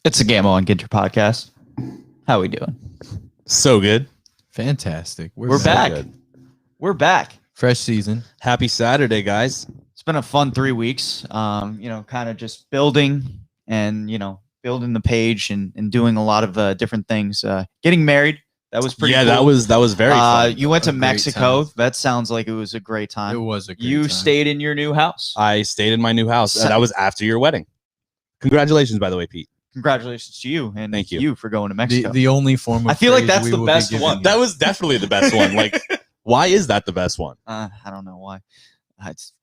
It's a Gamma on Ginter podcast. How we doing? So good. Fantastic. We're back. Good. We're back. Fresh season. Happy Saturday, guys. It's been a fun 3 weeks. Kind of just building and, building the page and doing a lot of different things. Getting married. That was pretty cool. that was very fun. You went to A great Mexico. time. That sounds like it was a great time. It was a great You time. stayed in your new house. I stayed in my new house. That was after your wedding. Congratulations, by the way, Pete. Congratulations to you and Thank you. for going to Mexico. The only form of I feel like praise that's we the will be best giving one. you. That was definitely the best one. Like, why is that the best one? I don't know why. It's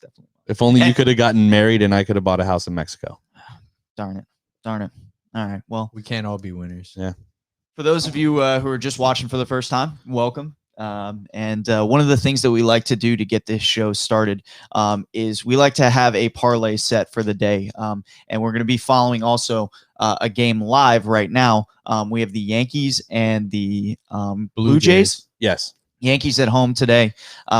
definitely. If only you could have gotten married and I could have bought a house in Mexico. Darn it. All right. Well, We can't all be winners. Yeah. for those of you who are just watching for the first time, welcome. And one of the things that we like to do to get this show started is we like to have a parlay set for the day. And we're going to be following also a game live right now. We have the Yankees and the Blue Jays. Yes. Yankees at home today.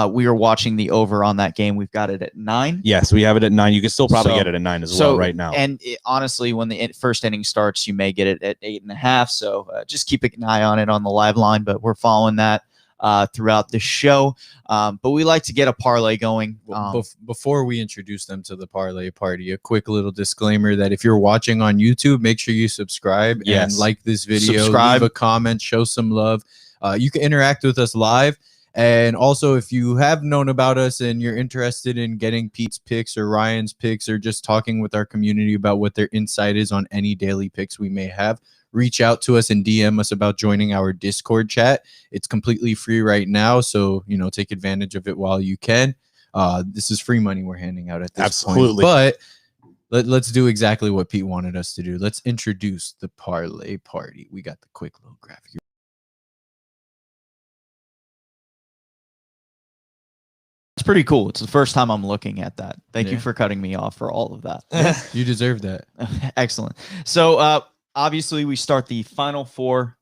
We are watching the over on that game. We've got it at 9. Yes, we have it at 9. You can still probably So- get it at 9 as well right now. And honestly, when the first inning starts, you may get it at 8.5. So just keep an eye on it on the live line. But we're following that throughout the show. But we like to get a parlay going. Before we introduce them to the parlay party, a quick little disclaimer that if you're watching on YouTube, make sure you subscribe Yes. and like this video, Subscribe. leave a comment, show some love. You can interact with us live. And also, if you have known about us and you're interested in getting Pete's picks or Ryan's picks or just talking with our community about what their insight is on any daily picks we may have, reach out to us and DM us about joining our Discord chat. It's completely free right now, so take advantage of it while you can. This is free money we're handing out at this Absolutely. point. But let's do exactly what Pete wanted us to do. Let's introduce the parlay party. We got the quick little graphic. It's pretty cool. It's the first time I'm looking at that. Thank you Yeah. for cutting me off for all of that. You deserve that. Excellent. So obviously we start the Final Four.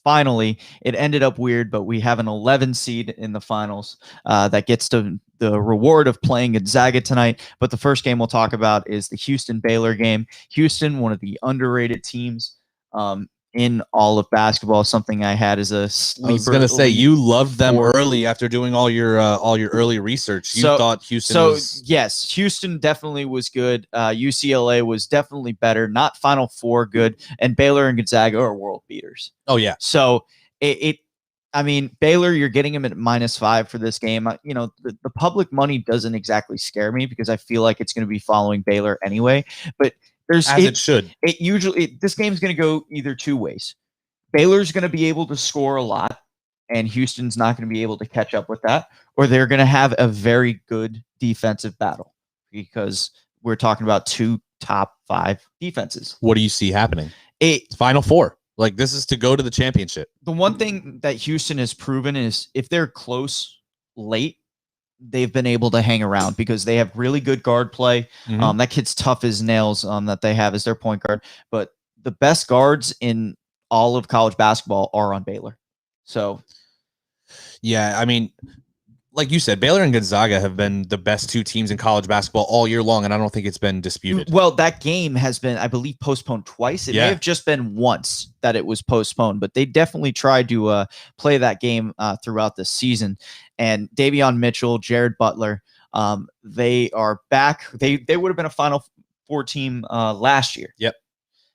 Finally, it ended up weird, but we have an 11 seed in the finals that gets to the reward of playing Gonzaga tonight. But the first game we'll talk about is the Houston-Baylor game. Houston, one of the underrated teams in all of basketball, something I had as a sleeper. I was going to say, league. you loved them for- early after doing all your early research. You thought Houston was... yes, Houston definitely was good. UCLA was definitely better, not Final Four good. And Baylor and Gonzaga are world beaters. Oh, yeah. So Baylor, you're getting them at -5 for this game. The public money doesn't exactly scare me because I feel like it's going to be following Baylor anyway. But it should. This game's going to go either two ways. Baylor's going to be able to score a lot, and Houston's not going to be able to catch up with that, or they're going to have a very good defensive battle because we're talking about two top 5 defenses. What do you see happening? It's Final Four. Like, this is to go to the championship. The one thing that Houston has proven is if they're close late, they've been able to hang around because they have really good guard play. Mhm. That kid's tough as nails that they have as their point guard. But the best guards in all of college basketball are on Baylor. So, Yeah, I mean, like you said, Baylor and Gonzaga have been the best 2 teams in college basketball all year long, and I don't think it's been disputed. well, that game has been, I believe, postponed twice. It may have just been once that it was postponed, but they definitely tried to play that game throughout the season. And Davion Mitchell, Jared Butler, they are back. They would have been a Final Four team last year. Yep.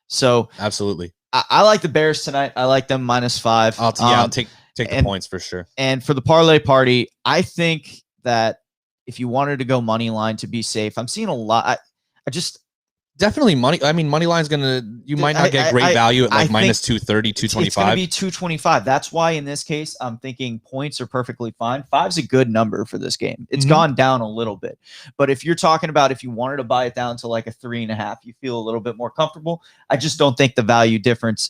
So Absolutely. I like the Bears tonight. I like them -5. I'll take the points for sure. And for the parlay party, I think that if you wanted to go money line to be safe, I'm seeing a lot. I just Definitely money. I mean, money line's you might not get great value at like minus 230, it's going to 225. be 225. That's why in this case, I'm thinking points are perfectly fine. 5's a good number for this game. It's Mhm. gone down a little bit. But if you're talking about if you wanted to buy it down to like a 3.5, you feel a little bit more comfortable. I just don't think the value difference,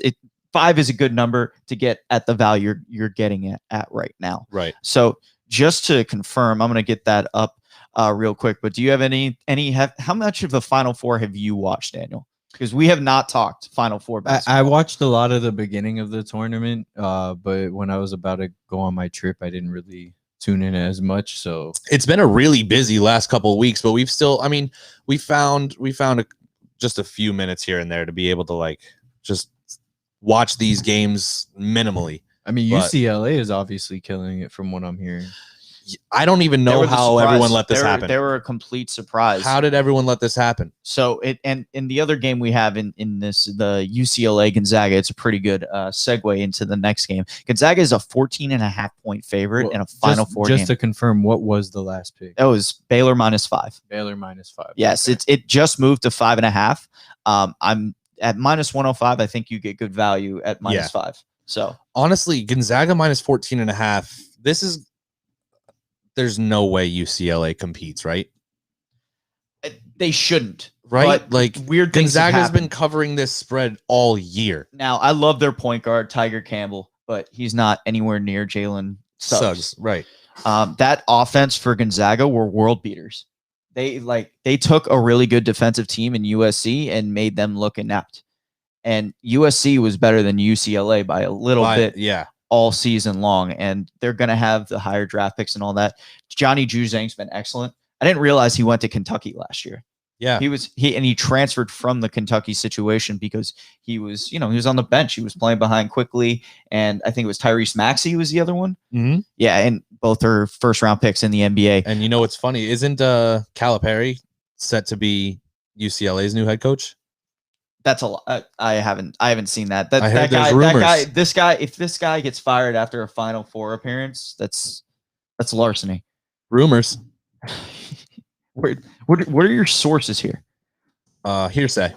5 is a good number to get at the value you're getting at right now. Right. So just to confirm, I'm going to get that up real quick. But do you have how much of the Final Four have you watched, Daniel? Because we have not talked Final Four basketball. I watched a lot of the beginning of the tournament, but when I was about to go on my trip, I didn't really tune in as much. So It's been a really busy last couple of weeks, but we've still, I mean, we found just a few minutes here and there to be able to like just watch these games minimally. I mean, But- UCLA is obviously killing it from what I'm hearing. I don't even They know were the how surprise. everyone let this They happen. were a complete surprise. How did everyone let this happen? So and in the other game we have in this, the UCLA Gonzaga, it's a pretty good segue into the next game. Gonzaga is a 14.5-point favorite in a Final Four Just game. to confirm, what was the last pick? That was Baylor -5. Baylor -5. Yes, Okay. it just moved to 5.5. I'm at -105. I think you get good value at -5. So Honestly, Gonzaga -14.5. There's no way UCLA competes, right? they shouldn't. Right? But Like weird things have Gonzaga's happened. been covering this spread all year. Now, I love their point guard, Tiger Campbell, but he's not anywhere near Jalen Suggs. Right. That offense for Gonzaga were world beaters. They took a really good defensive team in USC and made them look inept. And USC was better than UCLA by a little bit Yeah. all season long, and they're going to have the higher draft picks and all that. Johnny Juzang's been excellent. I didn't realize he went to Kentucky last year. Yeah. He transferred from the Kentucky situation because he was on the bench. He was playing behind Quickly, and I think it was Tyrese Maxey was the other one. Mm-hmm. Yeah, and both are first round picks in the NBA. And you know what's funny? Isn't Calipari set to be UCLA's new head coach? That's a lot. I haven't seen that. I heard there's rumors. If this guy gets fired after a Final Four appearance, that's larceny. Rumors. What are your sources here? Hearsay.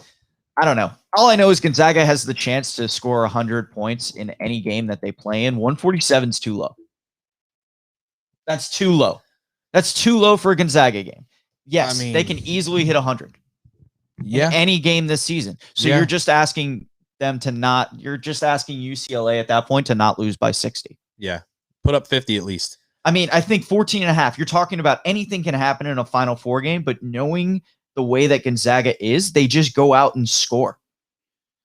I don't know. All I know is Gonzaga has the chance to score 100 points in any game that they play in. 147 is too low. That's too low. That's too low for a Gonzaga game. Yes, I mean, they can easily hit 100 Yeah. in any game this season. So Yeah. you're just asking them to not. You're just asking UCLA at that point to not lose by 60. Yeah. Put up 50 at least. I mean, I think 14.5. You're talking about anything can happen in a Final Four game, but knowing the way that Gonzaga is, they just go out and score.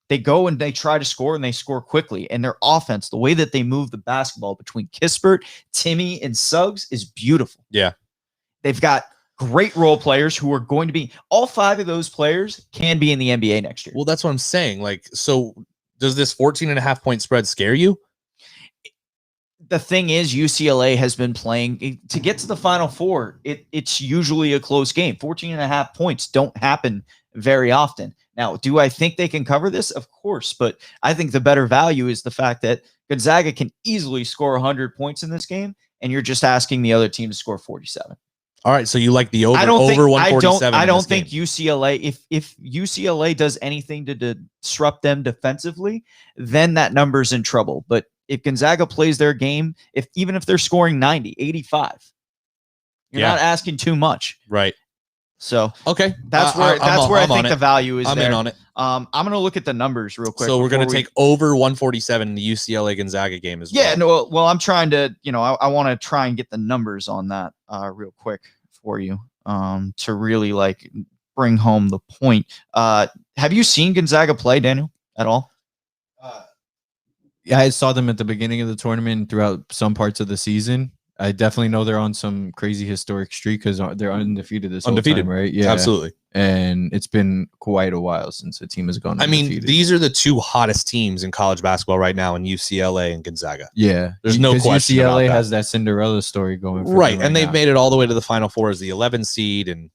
They go and they try to score, and they score quickly. And their offense, the way that they move the basketball between Kispert, Timmy, and Suggs is beautiful. Yeah. They've got great role players who are going to be – all 5 of those players can be in the NBA next year. Well, that's what I'm saying. Like, so does this 14.5-point spread scare you? The thing is, UCLA has been playing to get to the Final Four. It's usually a close game. 14.5 points don't happen very often. Now, do I think they can cover this? Of course, but I think the better value is the fact that Gonzaga can easily score 100 points in this game, and you're just asking the other team to score 47. All right, so you like the over 147? I don't think UCLA. If UCLA does anything to disrupt them defensively, then that number's in trouble. But if Gonzaga plays their game, even if they're scoring 90, 85, you're not asking too much. Right. So okay, that's where I think the value is. I'm there. In on it. I'm gonna look at the numbers real quick. So we're gonna take over 147 in the UCLA Gonzaga game as well. Yeah, no. Well, I'm trying to, I want to try and get the numbers on that real quick for you to really like bring home the point. Have you seen Gonzaga play, Daniel, at all? Yeah, I saw them at the beginning of the tournament and throughout some parts of the season. I definitely know they're on some crazy historic streak because they're undefeated this whole time, right? Yeah, absolutely. And it's been quite a while since a team has gone undefeated. I mean, these are the 2 hottest teams in college basketball right now in UCLA and Gonzaga. Yeah, there's no question about UCLA that. has that Cinderella story going, for right? them And they've now. made it all the way to the Final Four as the 11 seed, and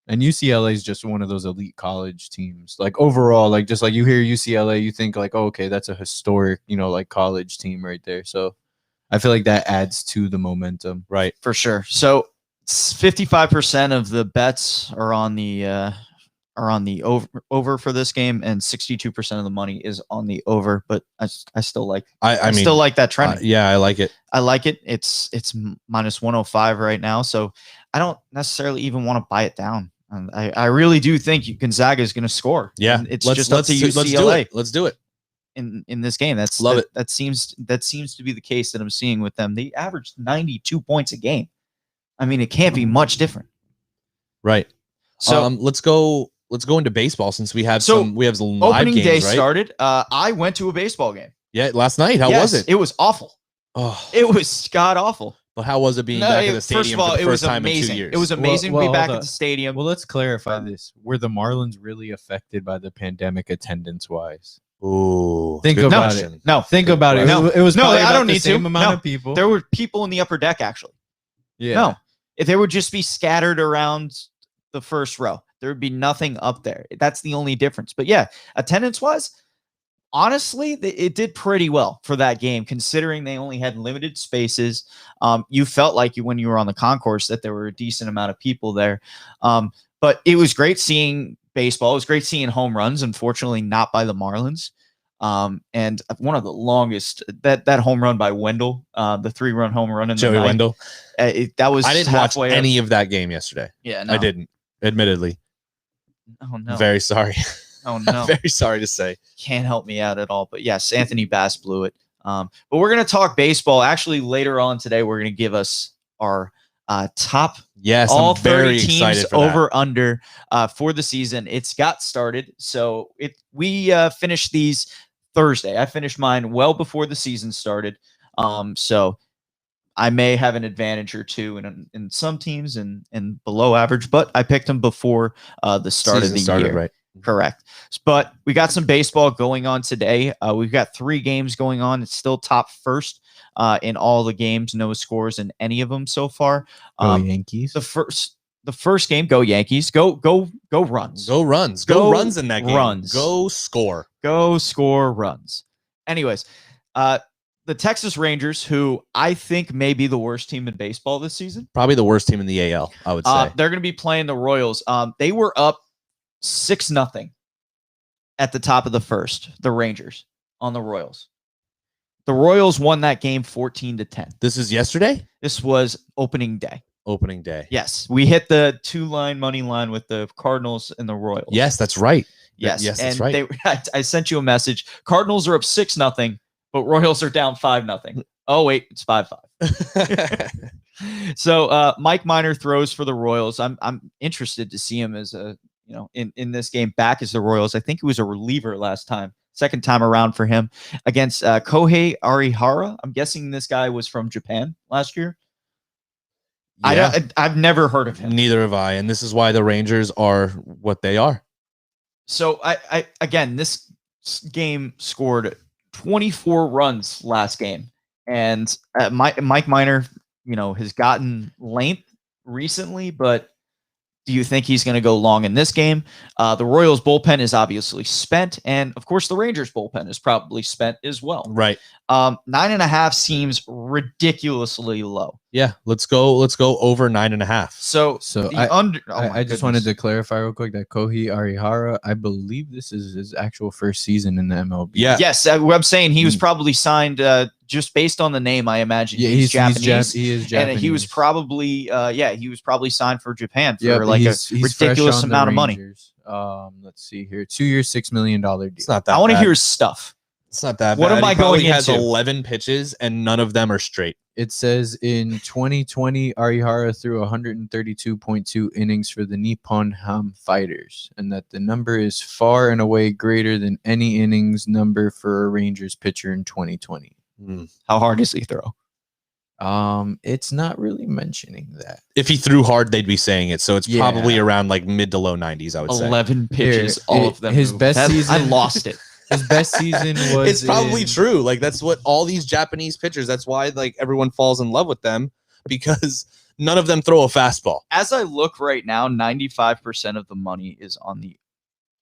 UCLA is just one of those elite college teams. Like overall, like just like you hear UCLA, you think like, oh, okay, that's a historic, like college team right there. So I feel like that adds to the momentum. Right. For sure. So 55% of the bets are on the over for this game, and 62% of the money is on the over. But I still like I still like that trend. Yeah, I like it. I like it. It's minus 105 right now, so I don't necessarily even want to buy it down. And I really do think Gonzaga is going to score. Yeah, and it's just up to UCLA. Let's do it. in this game. Love it. That seems to be the case that I'm seeing with them. They averaged 92 points a game. I mean, it can't be much different. Right. So let's go into baseball since we have So, some live opening games, day right? started. I went to a baseball game. Yeah, last night. How Yes, was it? It was awful. Oh, It was god awful. but how was it being back at the stadium First of all, for the it first was time amazing. in 2 years? It was amazing Well, to be back hold at on. the stadium. Well, let's clarify this. Were the Marlins really affected by the pandemic attendance-wise? Ooh, Think good about question. it. No, Think about it. No. It was No, probably I about don't the need to. same amount No. of people. there were people in the upper deck actually. Yeah. No, if they would just be scattered around the first row, there would be nothing up there. That's the only difference. But yeah, attendance-wise, honestly, it did pretty well for that game, considering they only had limited spaces. You felt like when you were on the concourse that there were a decent amount of people there. But it was great seeing baseball. It was great seeing home runs. Unfortunately, not by the Marlins. And one of the longest that home run by Wendell, the 3-run home run in Joey the night, Wendell. That was I didn't watch halfway up. any of that game yesterday. Yeah, no. I didn't. Admittedly, Oh no. very sorry. Oh no. Very sorry to say. Can't help me out at all. But yes, Anthony Bass blew it. But we're gonna talk baseball. Actually, later on today, we're gonna give us our top Yes, all I'm very 30 teams excited for over under for the season. It's got started. So we finished these Thursday. I finished mine well before the season started. So I may have an advantage or two in some teams and below average, but I picked them before the start of the year. Right. Correct. But we got some baseball going on today. We've got 3 games going on. It's still top first in all the games. No scores in any of them so far. Go Yankees. The first game, go Yankees. Go runs. Go runs. Go Go runs in that game. runs. Go score. Go score runs. Anyways, the Texas Rangers, who I think may be the worst team in baseball this season. Probably the worst team in the AL, I would say. They're going to be playing the Royals. They were up 6-0 at the top of the first, the Rangers on the Royals. The Royals won that game 14-10. This is yesterday? This was opening day. Opening day. Yes, we hit the 2-line money line with the Cardinals and the Royals. Yes, that's right. Yes, Yes, and that's right. I sent you a message. Cardinals are up 6-0, but Royals are down 5-0. Oh wait, it's 5-5. So Mike Minor throws for the Royals. I'm interested to see him as a in this game back as the Royals. I think he was a reliever last time. Second time around for him against Kohei Arihara. I'm guessing this guy was from Japan last year. Yeah. I've never heard of him. Neither have I, and this is why the Rangers are what they are. So I again, this game scored 24 runs last game, and Mike Minor, has gotten length recently, but do you think he's going to go long in this game? The Royals bullpen is obviously spent, and of course the Rangers bullpen is probably spent as well. Right. 9.5 seems ridiculously low. Yeah. Let's go over 9.5. So the I just wanted to clarify real quick that Kohei Arihara, I believe this is his actual first season in the MLB. Yeah. Yes, what I'm saying, he was probably signed just based on the name. I imagine he's Japanese. He is Japanese. And he was probably signed for Japan for Yep, he's ridiculous amount of money. Let's see here, 2 years, $6 million deal. It's not that I want to bad. hear his stuff. It's not that What bad. am I He probably going has into? 11 pitches and none of them are straight. It says in 2020, Arihara threw 132.2 innings for the Nippon Ham Fighters, and that the number is far and away greater than any innings number for a Rangers pitcher in 2020. How hard does he throw? It's not really mentioning that. If he threw hard, they'd be saying it. So it's Yeah. probably around like mid to low 90s, I would say. 11 pitches, Here, all of them. his moved. best season- I lost it. His best season was. It's probably in- true. Like that's what all these Japanese pitchers, that's why like everyone falls in love with them, because none of them throw a fastball. As I look right now, 95% of the money is on the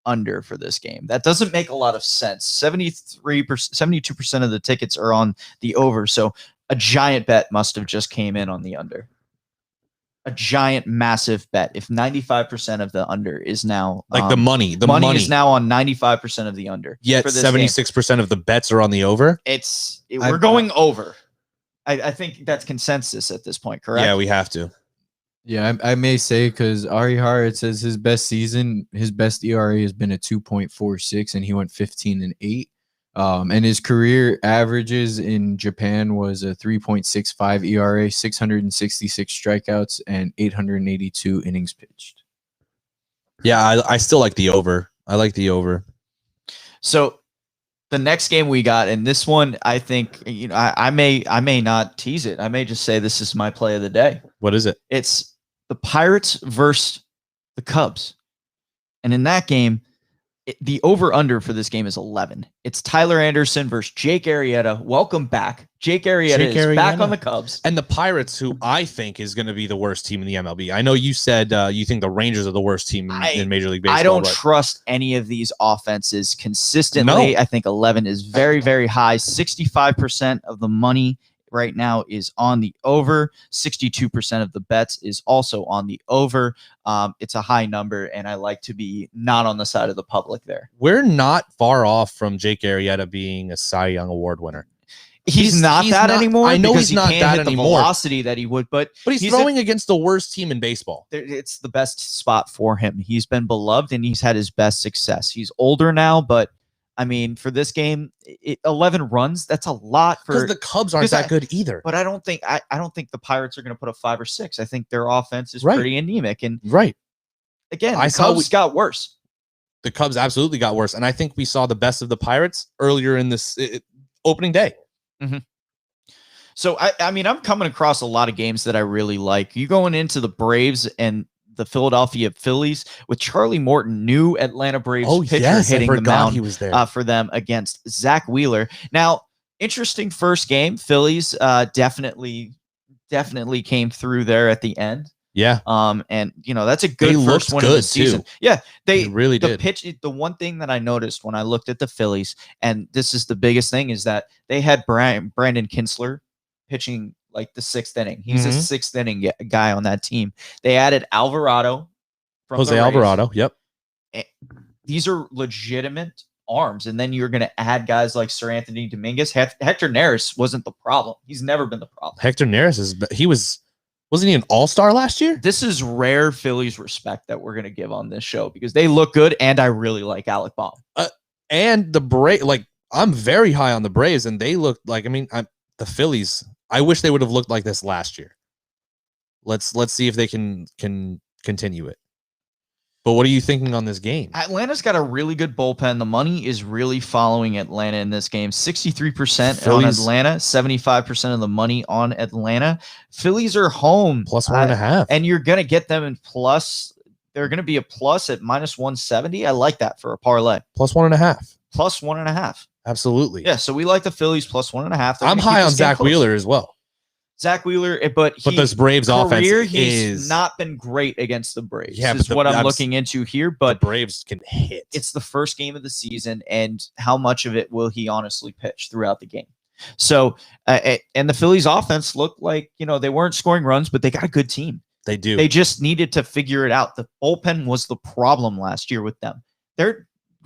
under for this game. That doesn't make a lot of sense. 72% of the tickets are on the over. So a giant bet must have just came in on the under. A giant, massive bet. If 95% of the under is now Like the money is now on 95% of the under. Yet for this game. 76% of the bets are on the over. We're going over. I think that's consensus at this point, correct? Yeah, we have to. Yeah, I may say, because Arihara, it says his best season, his best ERA has been a 2.46, and he went 15-8. And his career averages in Japan was a 3.65 ERA, 666 strikeouts, and 882 innings pitched. Yeah, I still like the over. I like the over. So the next game we got, and this one, I think, I may not tease it. I may just say this is my play of the day. What is it? It's the Pirates versus the Cubs. And in that game, the over-under for this game is 11. It's Tyler Anderson versus Jake Arrieta. Welcome back. Jake Arrieta is back on the Cubs. And the Pirates, who I think is going to be the worst team in the MLB. I know you said you think the Rangers are the worst team in Major League Baseball. I don't trust any of these offenses consistently. No. I think 11 is very, very high. 65% of the money right now is on the over. 62% of the bets is also on the over. It's a high number, and I like to be not on the side of the public there. We're not far off from Jake Arrieta being a Cy Young Award winner. He's not anymore. I know he's not can't that hit the anymore. velocity that he would, but he's throwing against the worst team in baseball. It's the best spot for him. He's been beloved, and he's had his best success. He's older now, but I mean, for this game, 11 runs, that's a lot for because the Cubs aren't that good either. But I don't think the Pirates are going to put a 5 or 6. I think their offense is pretty anemic. And again, the Cubs got worse. The Cubs absolutely got worse. And I think we saw the best of the Pirates earlier in this opening day. Mm-hmm. So, I mean, I'm coming across a lot of games that I really like. You going into the Braves and the Philadelphia Phillies with Charlie Morton, new Atlanta Braves pitcher, hitting the mound he was there. For them against Zach Wheeler. Now, interesting first game. Phillies definitely came through there at the end. Yeah. And that's a good first one of the season. Too. Yeah, they really did. The one thing that I noticed when I looked at the Phillies, and this is the biggest thing, is that they had Brandon Kinsler pitching like the 6th inning. He's a 6th inning guy on that team. They added Alvarado from Jose Alvarado. Yep. These are legitimate arms. And then you're going to add guys like Sir Anthony Dominguez. Hector Neris wasn't the problem. He's never been the problem. Hector Neris wasn't he an all-star last year? This is rare Phillies respect that we're going to give on this show because they look good. And I really like Alec Baum. And the Braves, I'm very high on the Braves, and they look like, the Phillies, I wish they would have looked like this last year. Let's see if they can continue it. But what are you thinking on this game? Atlanta's got a really good bullpen. The money is really following Atlanta in this game. 63% on Atlanta, 75% of the money on Atlanta. Phillies are home. +1.5. And you're going to get them in plus. They're going to be a plus at -170. I like that for a parlay. +1.5. +1.5. Absolutely. Yeah, so we like the Phillies +1.5. I'm high on Zach Wheeler as well. Zach Wheeler, but this Braves offense he's not been great against the Braves. Yeah, is what I'm looking into here. But the Braves can hit. It's the first game of the season, and how much of it will he honestly pitch throughout the game? So, and the Phillies offense looked like they weren't scoring runs, but they got a good team. They do. They just needed to figure it out. The bullpen was the problem last year with them.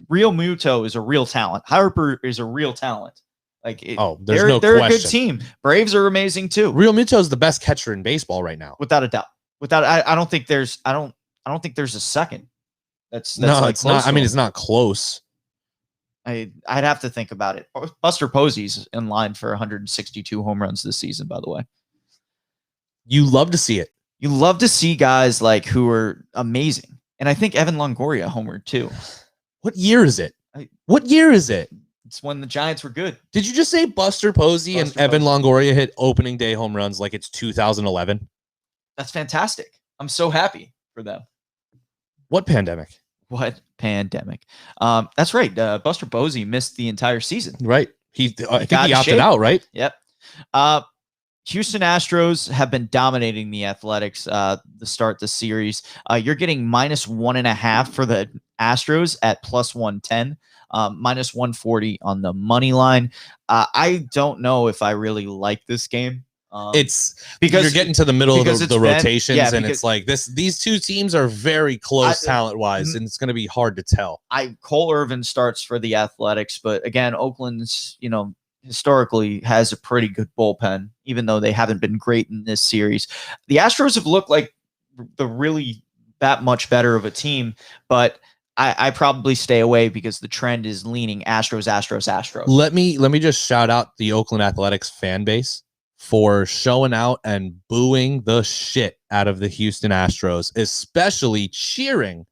Real Muto is a real talent. Harper is a real talent. They're a good team. Braves are amazing too. Real Muto is the best catcher in baseball right now, without a doubt. I don't think there's a second. That's no, it's not. It's not close. I'd have to think about it. Buster Posey's in line for 162 home runs this season. By the way, you love to see it. You love to see guys who are amazing, and I think Evan Longoria homered too. What year is it? What year is it? It's when the Giants were good. Did you just say Buster Posey and Evan Longoria hit opening day home runs like it's 2011? That's fantastic. I'm so happy for them. What pandemic? That's right. Buster Posey missed the entire season. Right. I think he opted out, right? Yep. Houston Astros have been dominating the Athletics the start the series. You're getting -1.5 for the Astros at +110, -140 on the money line. I don't know if I really like this game. It's because you're getting to the middle of the rotations, and it's like these two teams are very close talent-wise, and it's going to be hard to tell. Cole Irvin starts for the Athletics, but again, Oakland's historically has a pretty good bullpen, even though they haven't been great in this series. The Astros have looked like the really that much better of a team, but I probably stay away because the trend is leaning Astros, Astros, Astros. Let me just shout out the Oakland Athletics fan base for showing out and booing the shit out of the Houston Astros, especially cheering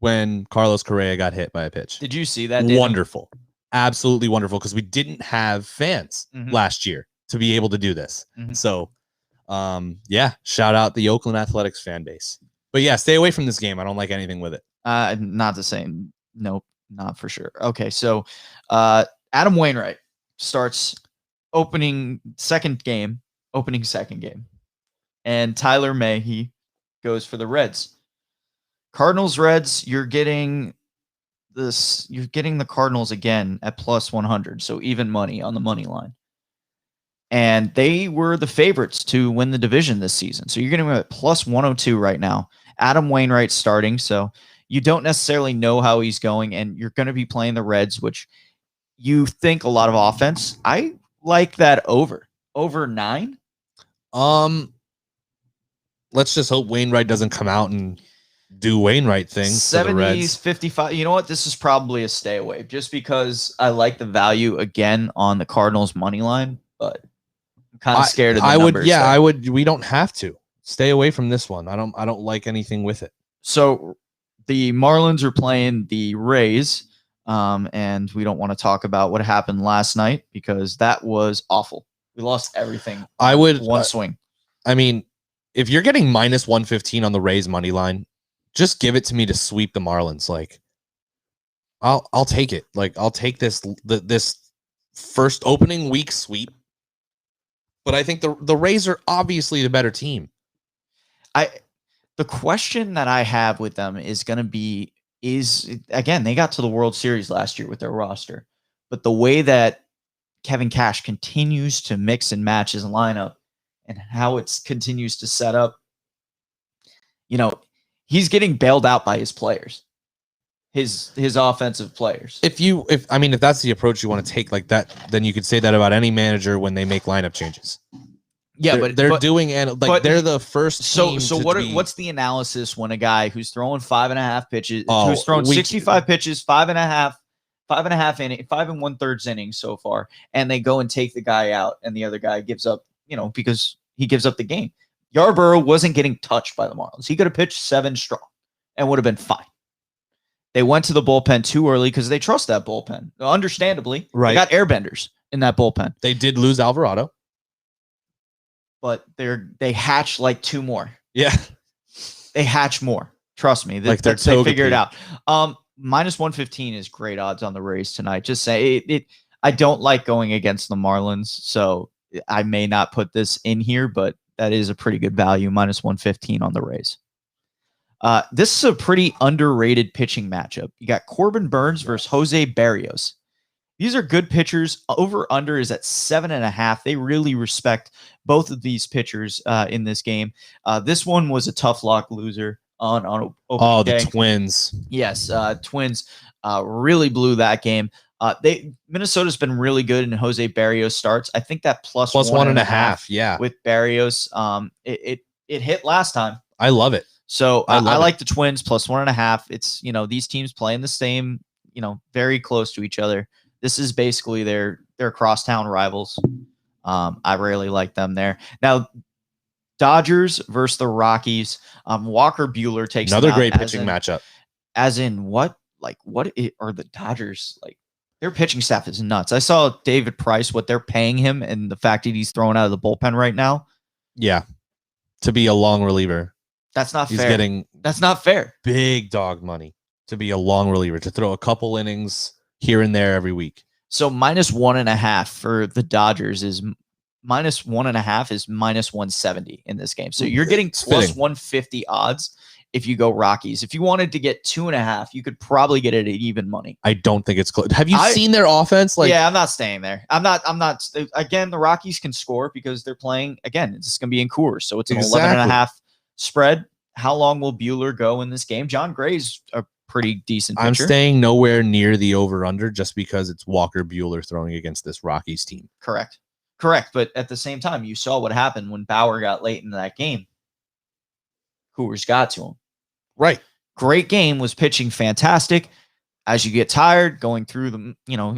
when Carlos Correa got hit by a pitch. Did you see that? Daniel? Wonderful. Absolutely wonderful, because we didn't have fans last year to be able to do this. So, yeah, shout out the Oakland Athletics fan base. But yeah, stay away from this game. I don't like anything with it. Not the same. Nope, not for sure. Okay, so Adam Wainwright starts opening second game, and Tyler Mahy goes for the Reds. Cardinals Reds, you're getting the Cardinals again at plus 100, so even money on the money line. And they were the favorites to win the division this season. So you're getting them at plus 102 right now. Adam Wainwright starting, so you don't necessarily know how he's going, and you're going to be playing the Reds, which you think a lot of offense. I like that over 9. Let's just hope Wainwright doesn't come out and do Wainwright things. 70s, 55. You know what? This is probably a stay away, just because I like the value again on the Cardinals money line, but I'm kind of scared of the numbers. I would. We don't have to stay away from this one. I don't like anything with it. So the Marlins are playing the Rays, and we don't want to talk about what happened last night because that was awful. We lost everything. One swing. I mean, if you're getting minus 115 on the Rays money line, just give it to me to sweep the Marlins. Like, I'll take it. Like, I'll take this first opening week sweep. But I think the Rays are obviously the better team. The question that I have with them is going to be again, they got to the World Series last year with their roster, but the way that Kevin Cash continues to mix and match his lineup and how it continues to set up, he's getting bailed out by his players, his offensive players. If that's the approach you want to take like that, then you could say that about any manager when they make lineup changes. Yeah, they're the first. So what's the analysis when a guy who's throwing 5.5 pitches, who's thrown 65 pitches, 5.5 inning, 5 1/3 innings so far, and they go and take the guy out, and the other guy gives up, because he gives up the game. Yarborough wasn't getting touched by the Marlins. He could have pitched 7 strong and would have been fine. They went to the bullpen too early because they trust that bullpen. Understandably, right? They got airbenders in that bullpen. They did lose Alvarado, but they hatch like 2 more. Yeah, they hatch more. Trust me. They figure it out. Minus 115 is great odds on the Rays tonight. Just say it. I don't like going against the Marlins, so I may not put this in here, but that is a pretty good value. Minus 115 on the Rays. This is a pretty underrated pitching matchup. You got Corbin Burns versus Jose Barrios. These are good pitchers. Over under is at 7.5. They really respect both of these pitchers in this game. This one was a tough luck loser on opening day. The Twins. Yes, Twins really blew that game. Minnesota's been really good in Jose Barrios starts. I think that plus 1.5. Yeah, with Barrios, it hit last time. I love it. So I like the Twins plus 1.5. It's these teams playing the same, very close to each other. This is basically their crosstown rivals. I really like them there. Now, Dodgers versus the Rockies. Walker Buehler takes another great pitching matchup. As in what? Like are the Dodgers like? Their pitching staff is nuts. I saw David Price, what they're paying him, and the fact that he's throwing out of the bullpen right now. Yeah, to be a long reliever. That's not fair. He's getting that's not fair. Big dog money to be a long reliever, to throw a couple innings here and there every week. So minus 1.5 for the Dodgers is minus 1.5 is minus 170 in this game. So you're getting plus 150 odds if you go Rockies. If you wanted to get 2.5, you could probably get it at even money. I don't think it's close. Have you seen their offense? Yeah, I'm not staying there. I'm not. Again, the Rockies can score because they're playing. Again, it's going to be in Coors, so it's an 11.5 spread. How long will Buehler go in this game? John Gray's a pretty decent pitcher. I'm staying nowhere near the over-under just because it's Walker Buehler throwing against this Rockies team. Correct. But at the same time, you saw what happened when Bauer got late into that game. Coors got to him. Right. great game, was pitching fantastic. As you get tired going through the,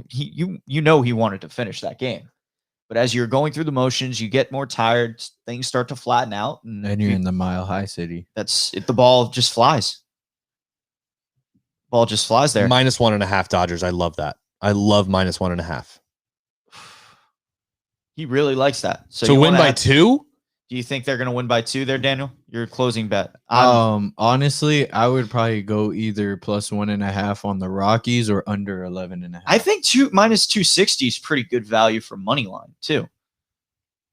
he wanted to finish that game. But as you're going through the motions, you get more tired, things start to flatten out, And you're in the Mile High City. That's it. The ball just flies. Ball just flies there. -1.5 Dodgers. I love that. I love -1.5. He really likes that. So to win by 2? Do you think they're going to win by 2 there, Daniel? Your closing bet. Honestly, I would probably go either +1.5 on the Rockies or under 11.5. I think -260 is pretty good value for money line too.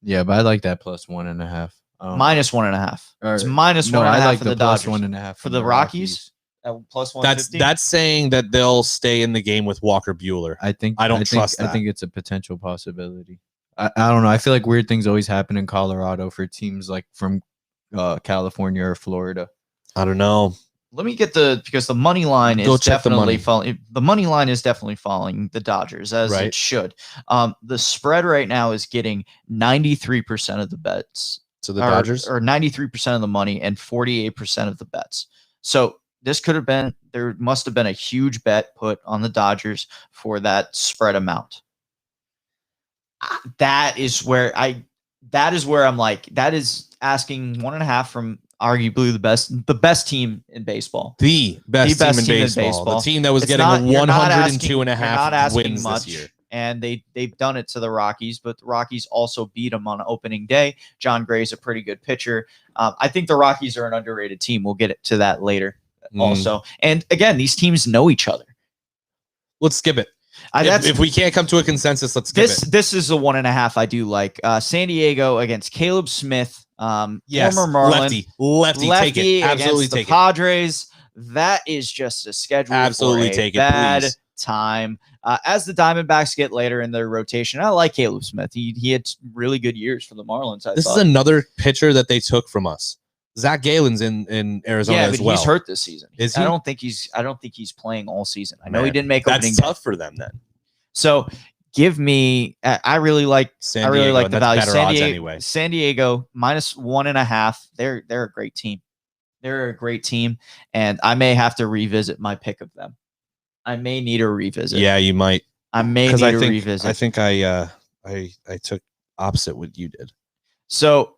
Yeah, but I like that +1.5. -1.5. It's -1.5 I like for the Dodgers. +1.5 for the Rockies. At +150. That's saying that they'll stay in the game with Walker Buehler. I don't trust that. I think it's a potential possibility. I don't know. I feel like weird things always happen in Colorado for teams like from California or Florida. I don't know. Let me get because the money line Go is check the definitely money. following. The money line is definitely following the Dodgers as Right. it should. The spread right now is getting 93% of the bets. So the Dodgers? Or 93% of the money and 48% of the bets. So this could have been, there must have been a huge bet put on the Dodgers for that spread amount. That is where I'm like, that is asking 1.5 from arguably the best team in baseball. The best team in baseball. The team that was getting a 102.5 wins much, this year. And they've done it to the Rockies, but the Rockies also beat them on opening day. John Gray's a pretty good pitcher. I think the Rockies are an underrated team. We'll get to that later also. And again, these teams know each other. Let's skip it. If we can't come to a consensus, let's skip it. This is a 1.5 I do like. San Diego against Caleb Smith. Yes, former Marlin. Lefty, take it. Absolutely against take the Padres. That is just a schedule. Absolutely for a take it, bad please. time. As the Diamondbacks get later in their rotation, I like Caleb Smith. He had really good years for the Marlins. This is another pitcher that they took from us. Zach Galen's in Arizona as well. He's hurt this season. Is he? I don't think he's playing all season. I know he didn't make That's opening tough day. for them then. So give me. I really like. San Diego, like the value. Better odds anyway. San Diego -1.5. They're a great team. They're a great team, and I may have to revisit my pick of them. I may need a revisit. Yeah, you might. I may need to revisit. I think I took opposite what you did. So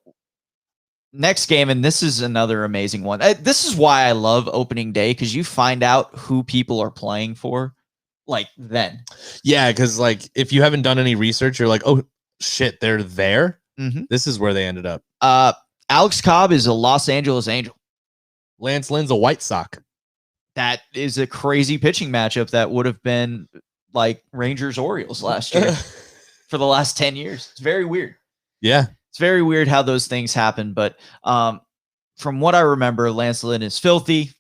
next game, and this is another amazing one. This is why I love opening day, because you find out who people are playing for, like then. Yeah, because like if you haven't done any research, you're like, oh shit, they're there. Mm-hmm. This is where they ended up. Alex Cobb is a Los Angeles Angel. Lance Lynn's a White Sox. That is a crazy pitching matchup that would have been like Rangers Orioles last year for the last 10 years. It's very weird. Yeah. It's very weird how those things happen. But from what I remember, Lance Lynn is filthy.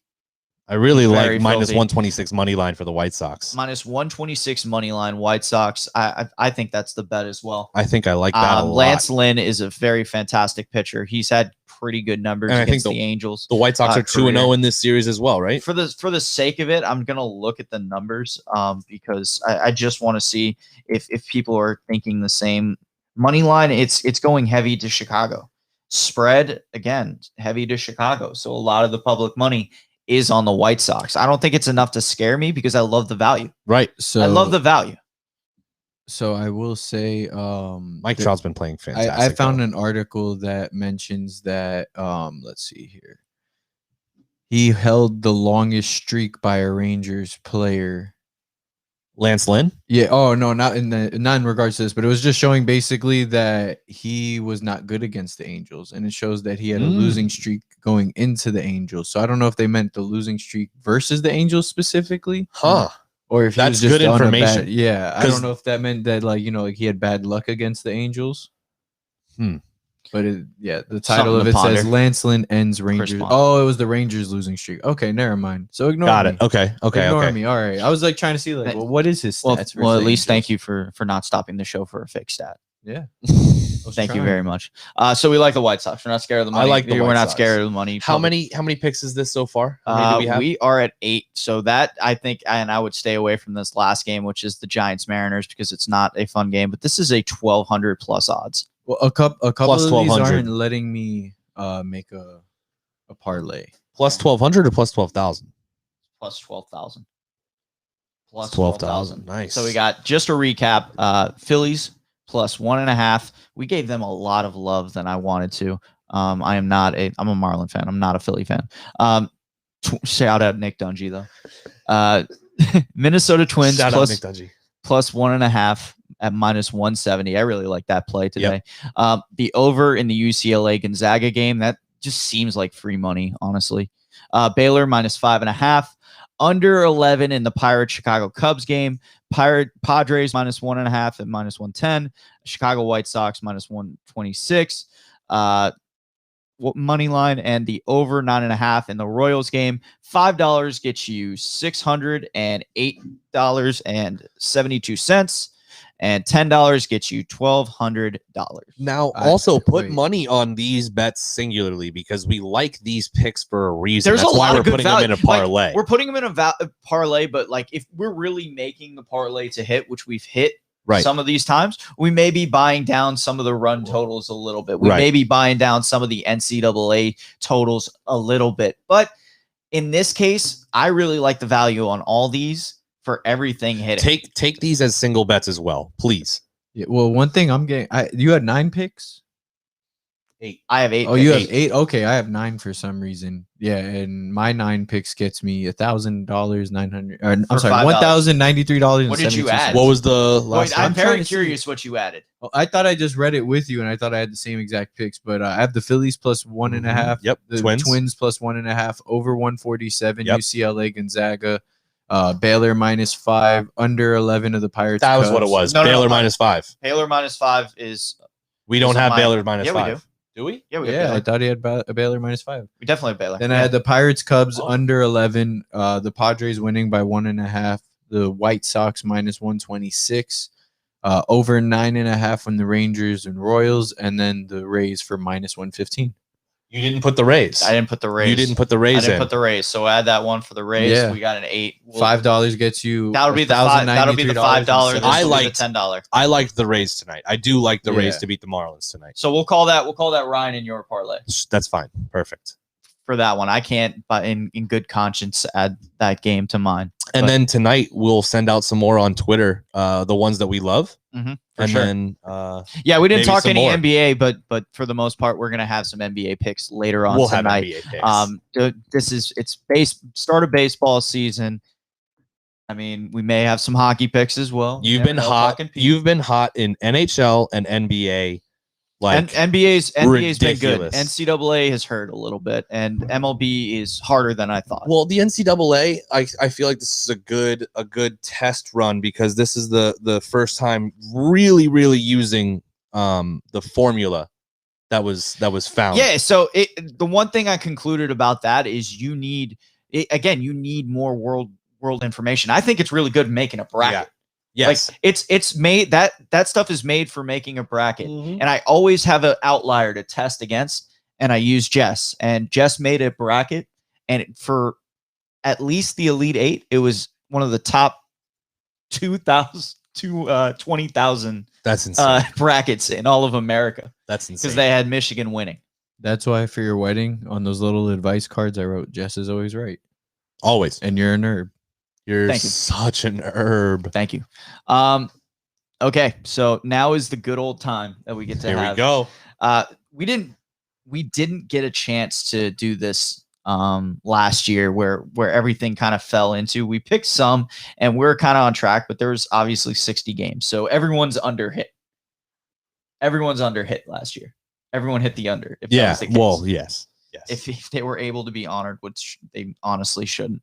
I really like Very -126 money line for the White Sox. -126 money line White Sox. I think that's the bet as well. I think I like that a lot. Lance Lynn is a very fantastic pitcher. He's had pretty good numbers And I against think the Angels. The White Sox are 2-0 in this series as well, right? For the sake of it, I'm gonna look at the numbers because I just want to see if people are thinking the same. Money line, it's going heavy to Chicago. Spread, again, heavy to Chicago. So a lot of the public money is on the White Sox. I don't think it's enough to scare me because I love the value. Right. So I love the value. So I will say, Mike Trout's been playing fantastic. I found an article that mentions that, let's see here. He held the longest streak by a Rangers player. Lance Lynn? Yeah. Oh no, not in regards to this, but it was just showing basically that he was not good against the Angels, and it shows that he had a losing streak going into the Angels. So I don't know if they meant the losing streak versus the Angels specifically, or if that's he was just good on information. Yeah, I don't know if that meant that like he had bad luck against the Angels. But the title of it says Lance Lynn ends Rangers. Oh, it was the Rangers losing streak. Okay, never mind. So ignore me. Got it. Okay. Ignore me. All right. I was like trying to see like, well, what is his stats? Well, at least thank you for not stopping the show for a fake stat. Yeah. Thank you very much. So we like the White Sox. We're not scared of the money. I like the White We're not Sox. scared of the money. How many picks is this so far? How many do we have? We are at 8. So that I think, and I would stay away from this last game, which is the Giants Mariners, because it's not a fun game. But this is a 1,200 plus odds. Well, a couple Plus of these 1,200. aren't letting me make a parlay. Plus 1,200 or plus 12,000? plus 12,000. Plus 12,000. Nice. So we got, just a recap, Phillies plus 1.5. We gave them a lot of love than I wanted to. I'm a Marlin fan. I'm not a Philly fan. Shout out Nick Dungy though. Minnesota Twins Shout plus, out Nick Dungy. plus 1.5 at minus 170. I really like that play today. The over in the UCLA Gonzaga game, that just seems like free money, honestly. Baylor minus 5.5. Under 11 in the Pirates Chicago Cubs game. Padres minus 1.5 at minus 110. Chicago White Sox minus 126. Money line, and the over 9.5 in the Royals game. $5 gets you $608.72, and $10 gets you $1,200. Now, also put money on these bets singularly because we like these picks for a reason. There's That's a why lot we're of good putting value. them in a parlay. Like, we're putting them in a parlay, but like if we're really making the parlay to hit, which we've hit some of these times, we may be buying down some of the run totals a little bit. We may be buying down some of the NCAA totals a little bit. But in this case, I really like the value on all these for everything hitting. Take these as single bets as well, please. Yeah, well, one thing I'm getting, you had 9 picks. 8. I have 8. Oh, you have 8. Okay, I have 9 for some reason. Yeah, and my 9 picks gets me $1,000, 900. I'm sorry, $1,093. What did you add? What was the last? Wait, I'm very curious what you added. Oh, I thought I just read it with you, and I thought I had the same exact picks, but I have the Phillies plus 1.5. Yep. The Twins plus 1.5. Over 147. Yep. UCLA Gonzaga. Baylor minus 5. Under 11 of the Pirates. That was Cubs. what it was. No, Baylor minus 5. Baylor minus 5 is. We don't have Baylor minus 5. We do. Do we? Yeah, we have Yeah, Baylor. I thought he had a Baylor minus 5. We definitely have Baylor. Then I had the Pirates Cubs under 11. The Padres winning by 1.5. The White Sox minus 126. Over 9.5 from the Rangers and Royals, and then the Rays for minus 115. You didn't put the Rays. I didn't put the Rays. You didn't put the Rays I didn't in. put the Rays. So add that one for the Rays. Yeah. We got an 8. $5 gets you. That'll be the $5. That'll be the $5. This I will be liked the $10. I liked the Rays tonight. I do like the Rays Yeah. to beat the Marlins tonight. So we'll call that Ryan in your parlay That's fine. Perfect. for that one. I can't, but in good conscience, add that game to mine. And then tonight we'll send out some more on Twitter, the ones that we love. For sure. Then Yeah, we didn't maybe talk some any more. NBA, but for the most part, we're gonna have some NBA picks later on we'll tonight. have NBA picks. It's start of baseball season. I mean, we may have some hockey picks as well. You've been hot. You've been hot in NHL and NBA. Like NBA's been good. ridiculous. NCAA has hurt a little bit, and MLB is harder than I thought. Well, the NCAA, I feel like this is a good test run because this is the first time really using the formula that was found. Yeah. So the one thing I concluded about that is you need more world information. I think it's really good making a bracket. Yes. Like it's made that stuff is made for making a bracket. Mhm. And I always have an outlier to test against, and I use Jess. And Jess made a bracket, and for at least the Elite 8, it was one of the top 20,000 That's insane. brackets in all of America That's insane. because they had Michigan winning. That's why for your wedding, on those little advice cards, I wrote, Jess is always right. Always. And you're a nerd. You're Thank you. such an herb. Thank you. Okay, so now is the good old time that we get to Here have. we go. We didn't get a chance to do this last year where everything kind of fell into. We picked some and we're kind of on track, but there was obviously 60 games. So everyone's under hit. Everyone's under hit last year. Everyone hit the under. If that Yeah. was the case. Well, yes. Yes. If they were able to be honored, which they honestly shouldn't.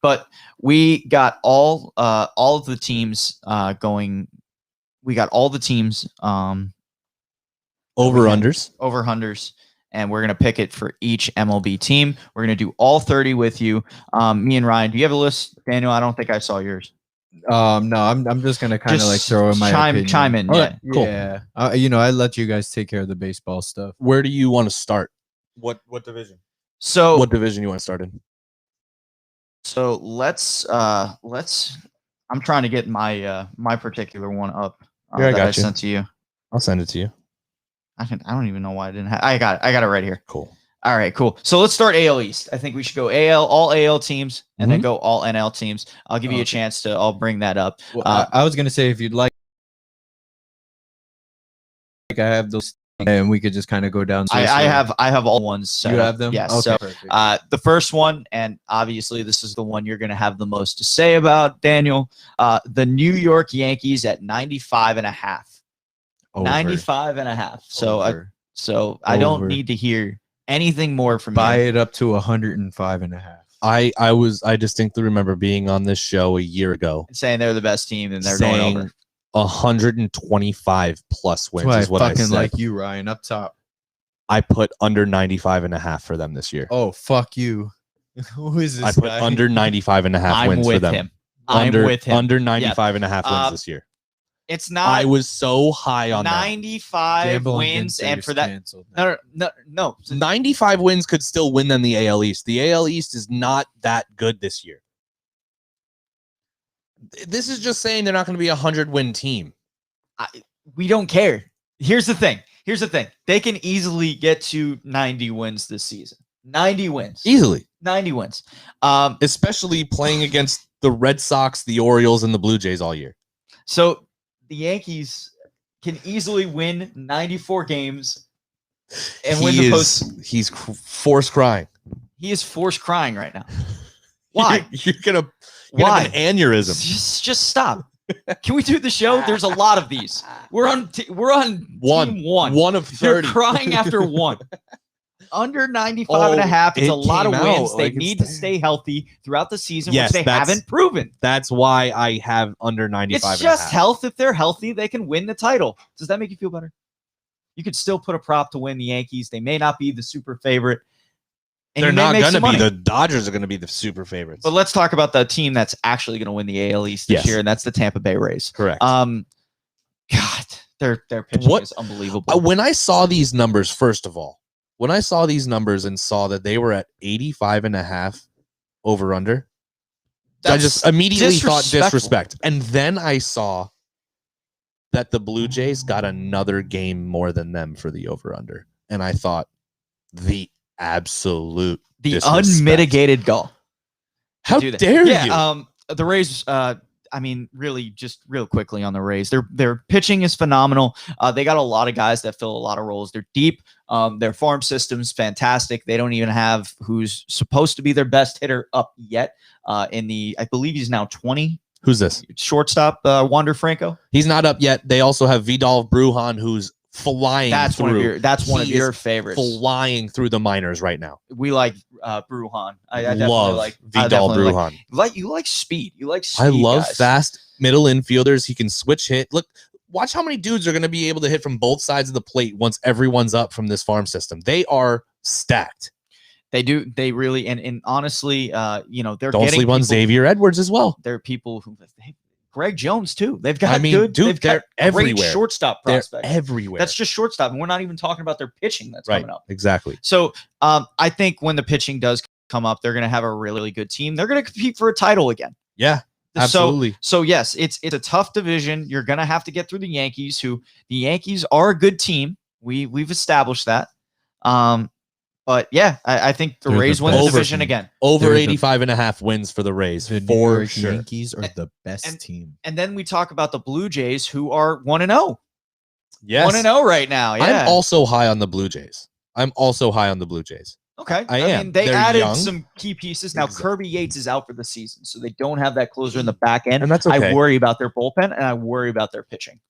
But we got all of the teams going. We got all the teams over unders, and we're gonna pick it for each MLB team. We're gonna do all 30 with you. Me and Ryan. Do you have a list, Daniel? I don't think I saw yours. No, I'm just gonna kind of like throw in my chime in. All Yeah. right, cool. Yeah, I let you guys take care of the baseball stuff. Where do you want to start? What division? So What division you want to start in? So let's. I'm trying to get my my particular one up Here, I that got I you. sent to you. I'll send it to you. I don't even know why I didn't have. I got it right here. Cool. All right, cool. So let's start AL East. I think we should go all AL teams, and then Mhm. go all NL teams. I'll give you a Okay. chance to. I'll bring that up. Well, I was gonna say if you'd like, I have those, and we could just kind of go down. I have all ones. Set You up. have them. Yes. Okay. So Perfect. the first one, and obviously this is the one you're going to have the most to say about, Daniel. The New York Yankees at 95.5. Over. 95.5. So Over. I don't Over. need to hear anything more from Buy you. it up to 105.5. I distinctly remember being on this show a year ago Saying they're the best team and they're going saying over. 125 plus wins That's is why what I I fucking said. like you, Ryan, up top. I put under 95.5 for them this year. Oh, fuck you. Who is this I put guy? under 95.5 I'm wins for with them. him. I'm with him. Under 95.5 wins Um, this year. It's not. I was so high on that. 95 Gamble on wins, Ginter and is for that, canceled now. no. 95 wins could still win them the AL East. The AL East is not that good this year. This is just saying they're not going to be a 100-win team. We don't care. Here's the thing. They can easily get to 90 wins this season. 90 wins. Easily. 90 wins. Especially playing against the Red Sox, the Orioles, and the Blue Jays all year. So the Yankees can easily win 94 games and win the post. He's forced crying. He is forced crying right now. Why? You're gonna Why? have an aneurysm. Just stop. Can we do the show? There's a lot of these. We're on team one. One of You're 30. crying after one. Under 95.5. It's it a lot of came wins. out, They like, it's need to there. stay healthy throughout the season, Yes, which they haven't proven. That's why I have under 95. It's just health. If they're healthy, they can win the title. Does that make you feel better? You could still put a prop to win the Yankees. They may not be the super favorite. And They're you may not make going to some be. money. The Dodgers are going to be the super favorites. But let's talk about the team that's actually going to win the AL East this Yes. year, and that's the Tampa Bay Rays. Correct. God, their pitching is unbelievable. When I saw these numbers, first of all, when I saw these numbers and saw that they were at 85.5 over under, I just immediately thought disrespect. And then I saw that the Blue Jays got another game more than them for the over under. And I thought the absolute disrespect. Unmitigated gall. How Do that. dare you? Yeah, the Rays, I mean, really, just real quickly on the Rays, their pitching is phenomenal. They got a lot of guys that fill a lot of roles. They're deep. Their farm system's fantastic. They don't even have who's supposed to be their best hitter up yet. I believe he's now 20. Who's this? Shortstop, Wander Franco. He's not up yet. They also have Vidal Brujan, who's flying. That's one of your favorites. Flying through the minors right now. We like Brujan. I definitely love like Vidal Brujan. You like speed. You like speed. I love guys. fast middle infielders. He can switch hit. Look, watch how many dudes are going to be able to hit from both sides of the plate once everyone's up from this farm system. They are stacked. They do. They really and honestly, they're Don't getting sleep on people- Xavier Edwards as well. There are people who Greg Jones too. They've got dude, they've they're got everywhere. great shortstop They're prospects. everywhere. That's just shortstop, and we're not even talking about their pitching that's right. coming up. Exactly. So I think when the pitching does come up, they're going to have a really, really good team. They're going to compete for a title again. Yeah. Absolutely. So yes, it's a tough division. You're going to have to get through the Yankees, who the Yankees are a good team. We've established that. But yeah, I think the They're Rays the win the best division team. again. Over They're the- 85.5 wins for the Rays The New for York sure. Yankees are the best team. And then we talk about the Blue Jays, who are 1-0. Yes. 1-0 right now. Yeah. I'm also high on the Blue Jays. Okay. I am. mean, they They're added young. some key pieces. Now, Exactly. Kirby Yates is out for the season, so they don't have that closer in the back end. And that's okay. I worry about their bullpen, and I worry about their pitching.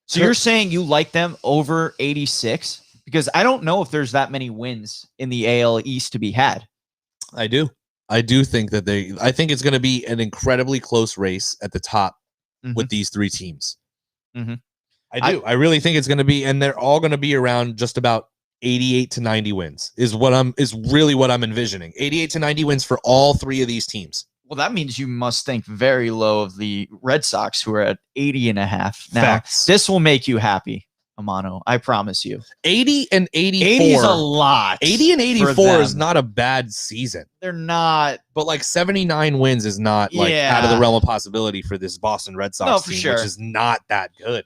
So you're saying you like them over 86? Because I don't know if there's that many wins in the AL East to be had. I do. I do think that I think it's going to be an incredibly close race at the top with these three teams. Mhm. I do. I really think it's going to be, and they're all going to be around just about 88 to 90 wins is really what I'm envisioning. 88 to 90 wins for all three of these teams. Well, that means you must think very low of the Red Sox, who are at 80.5. Now, Facts. this will make you happy, Amano. I promise you. 80 and 84. 80 is a lot. 80 and for 84 is them. not a bad season. They're not. But like 79 wins is not like out of the realm of possibility for this Boston Red Sox No, for team, sure. which is not that good.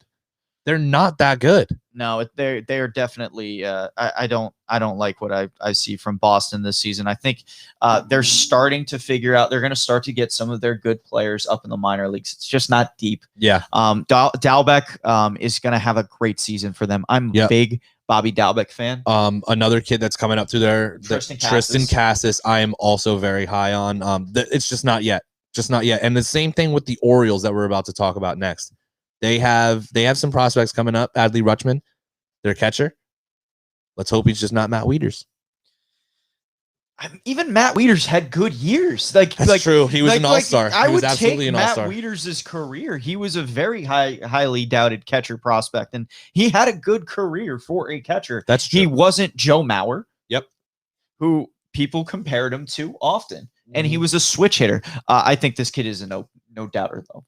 They're not that good. No, they're definitely. I don't like what I see from Boston this season. I think they're starting to figure out. They're going to start to get some of their good players up in the minor leagues. It's just not deep. Yeah. Dalbec is going to have a great season for them. I'm a big Bobby Dalbec fan. Another kid that's coming up through there, Tristan Cassis. I am also very high on. It's just not yet. Just not yet. And the same thing with the Orioles that we're about to talk about next. They have some prospects coming up. Adley Rutschman, their catcher. Let's hope he's just not Matt Wieters. Even Matt Wieters had good years. That's true. He was an all-star. I he was would absolutely take an Matt all-star. Wieters' career. He was a very highly doubted catcher prospect, and he had a good career for a catcher. That's true. He wasn't Joe Mauer. Yep. Who people compared him to often, and he was a switch hitter. I think this kid is a no doubter though.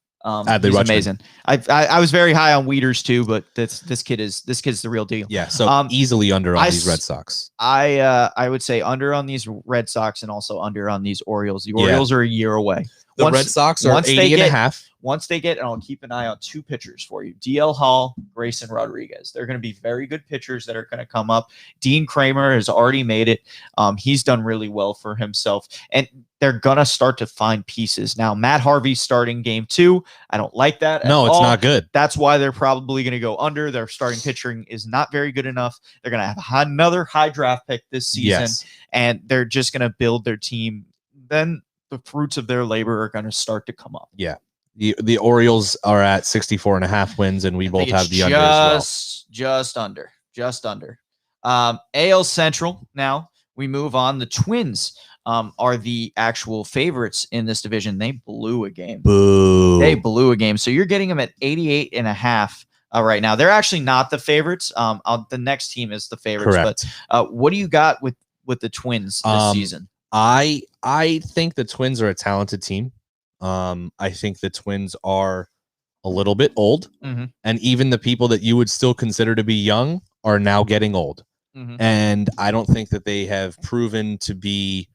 He's amazing. I was very high on Wieters too, but this kid's the real deal. Yeah, so easily under on these Red Sox. I would say under on these Red Sox and also under on these Orioles. The Orioles are a year away. The Red Sox are 80.5. Once they get, and I'll keep an eye on two pitchers for you: DL Hall, Grayson Rodriguez. They're going to be very good pitchers that are going to come up. Dean Kramer has already made it. He's done really well for himself, and they're going to start to find pieces. Now, Matt Harvey's starting game 2. I don't like that. No, it's not good. That's why they're probably going to go under. Their starting pitching is not very good enough. They're going to have another high draft pick this season, and they're just going to build their team. Then the fruits of their labor are going to start to come up. Yeah. The Orioles are at 64.5 wins, and we both have the under as well. Just under. AL Central. Now we move on. The Twins are the actual favorites in this division. They blew a game. Boo. They blew a game. So you're getting them at 88.5 right now. They're actually not the favorites. The next team is the favorites. Correct. But what do you got with the Twins this season? I think the Twins are a talented team. I think the Twins are a little bit old, and even the people that you would still consider to be young are now getting old. And I don't think that they have proven to be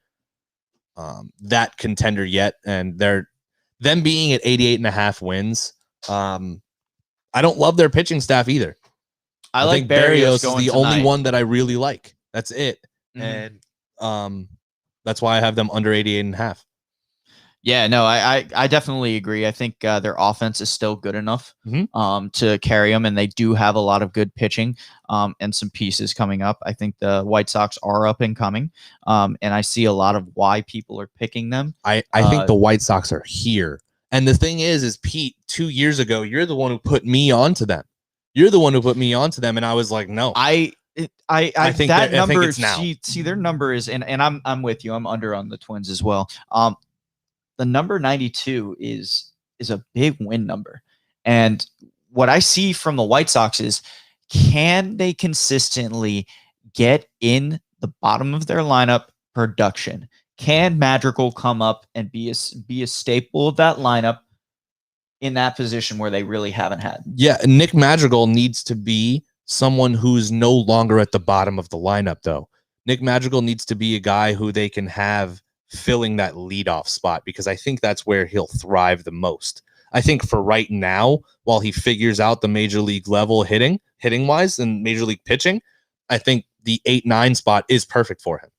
that contender yet. And them being at 88.5 wins. I don't love their pitching staff either. I think Berrios is the only one that I really like. That's it. And that's why I have them under 88.5. Yeah, no, I definitely agree. I think their offense is still good enough to carry them, and they do have a lot of good pitching and some pieces coming up. I think the White Sox are up and coming, and I see a lot of why people are picking them. I think the White Sox are here. And the thing is Pete, 2 years ago, you're the one who put me onto them. And I was like, no. I think that number. I think it's now. See, their number is, and I'm with you. I'm under on the Twins as well. The number 92 is a big win number. And what I see from the White Sox is, can they consistently get in the bottom of their lineup production? Can Madrigal come up and be a staple of that lineup in that position where they really haven't had? Yeah, Nick Madrigal needs to be someone who's no longer at the bottom of the lineup, though. Nick Madrigal needs to be a guy who they can have filling that leadoff spot, because I think that's where he'll thrive the most. I think for right now, while he figures out the major league level hitting wise and major league pitching, I think the 8-9 spot is perfect for him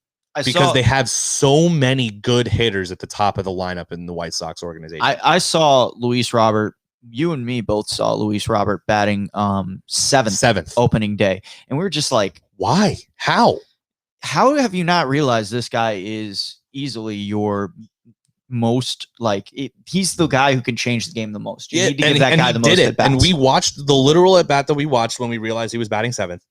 because they have so many good hitters at the top of the lineup in the White Sox organization. I saw Luis Robert. You and me both saw Luis Robert batting seventh opening day, and we were just like, why? How have you not realized this guy is easily your most he's the guy who can change the game the most. You need to give that guy the most at bats. And we watched the literal at bat that we watched when we realized he was batting 7th.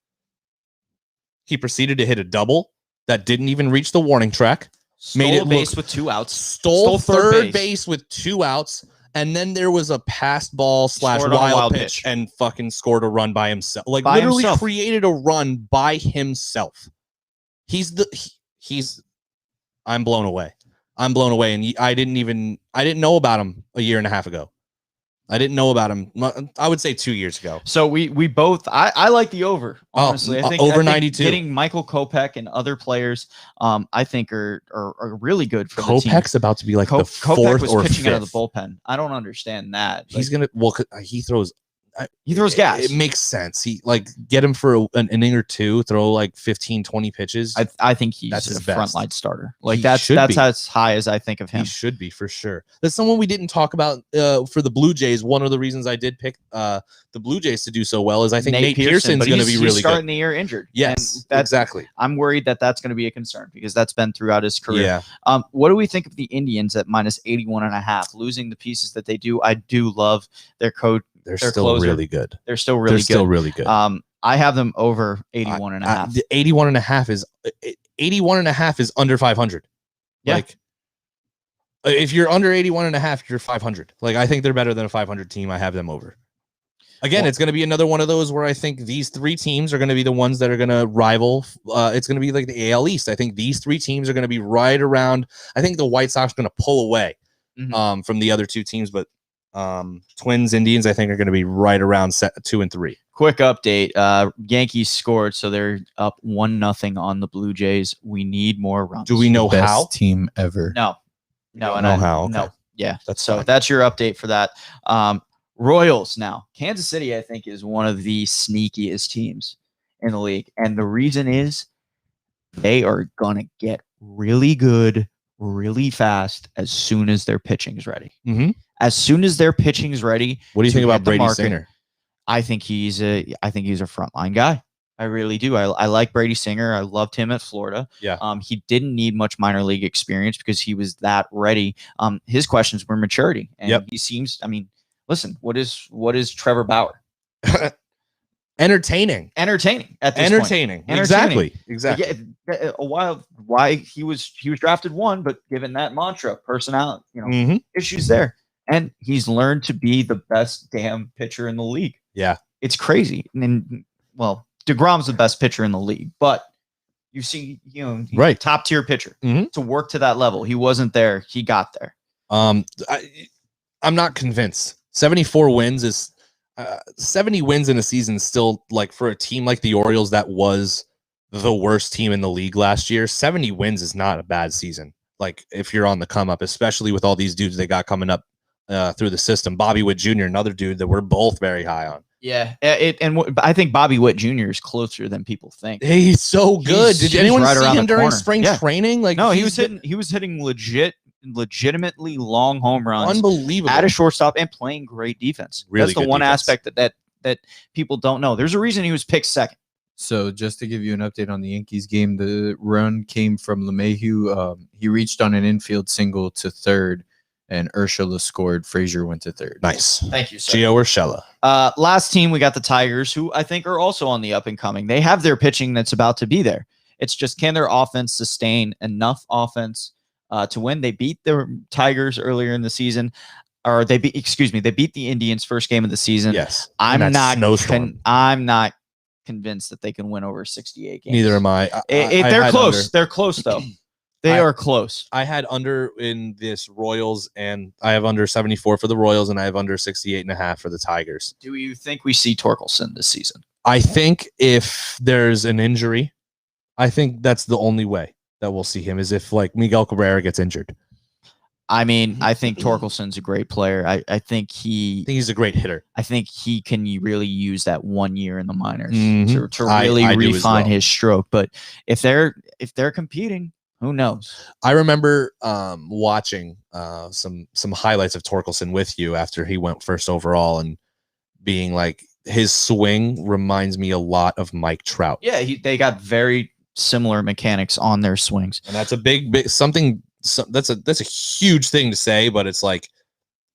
He proceeded to hit a double that didn't even reach the warning track. Stole base with 2 outs. Stole third base with 2 outs. And then there was a passed ball / wild pitch and fucking scored a run by himself. Literally created a run by himself. I'm blown away. And I didn't know about him a year and a half ago. I didn't know about him. I would say 2 years ago. So we both. I like the over. Honestly, I think over 92. Getting Michael Kopech and other players, I think are really good for the team. Kopech's about to be like the Kopech fourth was or pitching fifth. out of the bullpen. I don't understand that. He throws He throws gas. It makes sense. He get him for an inning or two, throw like 15, 20 pitches. I think he's That's a his best. frontline starter. Like He that's should be. as high as I think of him. He should be for sure. That's someone we didn't talk about for the Blue Jays. One of the reasons I did pick the Blue Jays to do so well is I think Nate Pearson's going to be really starting good. the year injured. Yes, exactly. I'm worried that's going to be a concern because that's been throughout his career. Yeah. What do we think of the Indians at minus 81.5? Losing the pieces that they do, I do love their coach. They're still really good. They're still really good. I have them over 81.5. The 81.5 is under 500. Yeah. Like if you're under 81.5, you're 500. Like I think they're better than a 500 team. I have them over. Again, it's going to be another one of those where I think these three teams are going to be the ones that are going to rival. It's going to be like the AL East. I think these three teams are going to be right around. I think the White Sox are going to pull away from the other two teams, but Twins, Indians, I think are going to be right around 2 and 3. Quick update: Yankees scored, so they're up 1-0 on the Blue Jays. We need more runs. Do we know Best how? team ever. No, don't know how. Okay. No, yeah. That's so fine. that's your update for that. Royals now. Kansas City, I think, is one of the sneakiest teams in the league, and the reason is they are gonna get really good, really fast as soon as their pitching's ready. Mm-hmm. As soon as their pitching's ready. What do you think about Brady Singer? I think he's a frontline guy. I really do. I like Brady Singer. I loved him at Florida. Yeah. He didn't need much minor league experience because he was that ready. His questions were maturity, and he seems. I mean, listen. What is Trevor Bauer? Entertaining at this point. Entertaining. Exactly. Yeah, a while. Why he was drafted 1, but given that mantra, personality, issues there. And he's learned to be the best damn pitcher in the league. Yeah. It's crazy. And DeGrom's the best pitcher in the league, but you see, right, top tier pitcher to work to that level. He wasn't there. He got there. I'm not convinced. 74 wins is 70 wins in a season still, like, for a team like the Orioles that was the worst team in the league last year. 70 wins is not a bad season. Like if you're on the come up, especially with all these dudes they got coming up through the system. Bobby Witt Jr., another dude that we're both very high on. Yeah, I think Bobby Witt Jr. is closer than people think. He's so good. Did anyone see him during spring Yeah. training? Like, no, he was hitting legitimately long home runs, unbelievable, at a shortstop and playing great defense. Really That's the good one defense. aspect that people don't know. There's a reason he was picked second. So just to give you an update on the Yankees game, the run came from LeMahieu. He reached on an infield single to third, and Urshela scored. Frazier went to third. Nice. Thank you, sir. Gio Urshela. Last team, we got the Tigers, who I think are also on the up and coming. They have their pitching that's about to be there. It's just, can their offense sustain enough offense to win? They beat the Tigers earlier in the season. Or they beat the Indians first game of the season. Yes. I'm not convinced that they can win over 68 games. Neither am I. They're close. They're close, though. They are close. I had under in this Royals, and I have under 74 for the Royals, and I have under 68.5 for the Tigers. Do you think we see Torkelson this season? I think if there's an injury, I think that's the only way that we'll see him, is if like Miguel Cabrera gets injured. I mean, I think Torkelson's a great player. I think he's a great hitter. I think he can really use that 1 year in the minors to I really refine well. his stroke. But if they're competing, who knows? I remember watching some highlights of Torkelson with you after he went first overall, and being like, his swing reminds me a lot of Mike Trout. Yeah, they got very similar mechanics on their swings, and that's a big something. So that's a huge thing to say, but it's like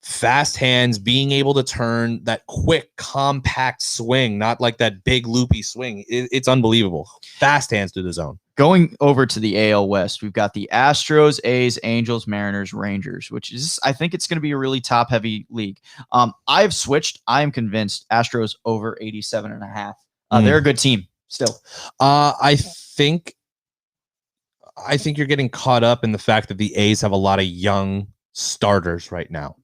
fast hands, being able to turn that quick, compact swing, not like that big loopy swing. It's unbelievable. Fast hands through the zone. Going over to the AL West, we've got the Astros, A's, Angels, Mariners, Rangers, which is, I think it's going to be a really top-heavy league. I've switched. I am convinced Astros over 87.5. They're a good team still. I think you're getting caught up in the fact that the A's have a lot of young starters right now.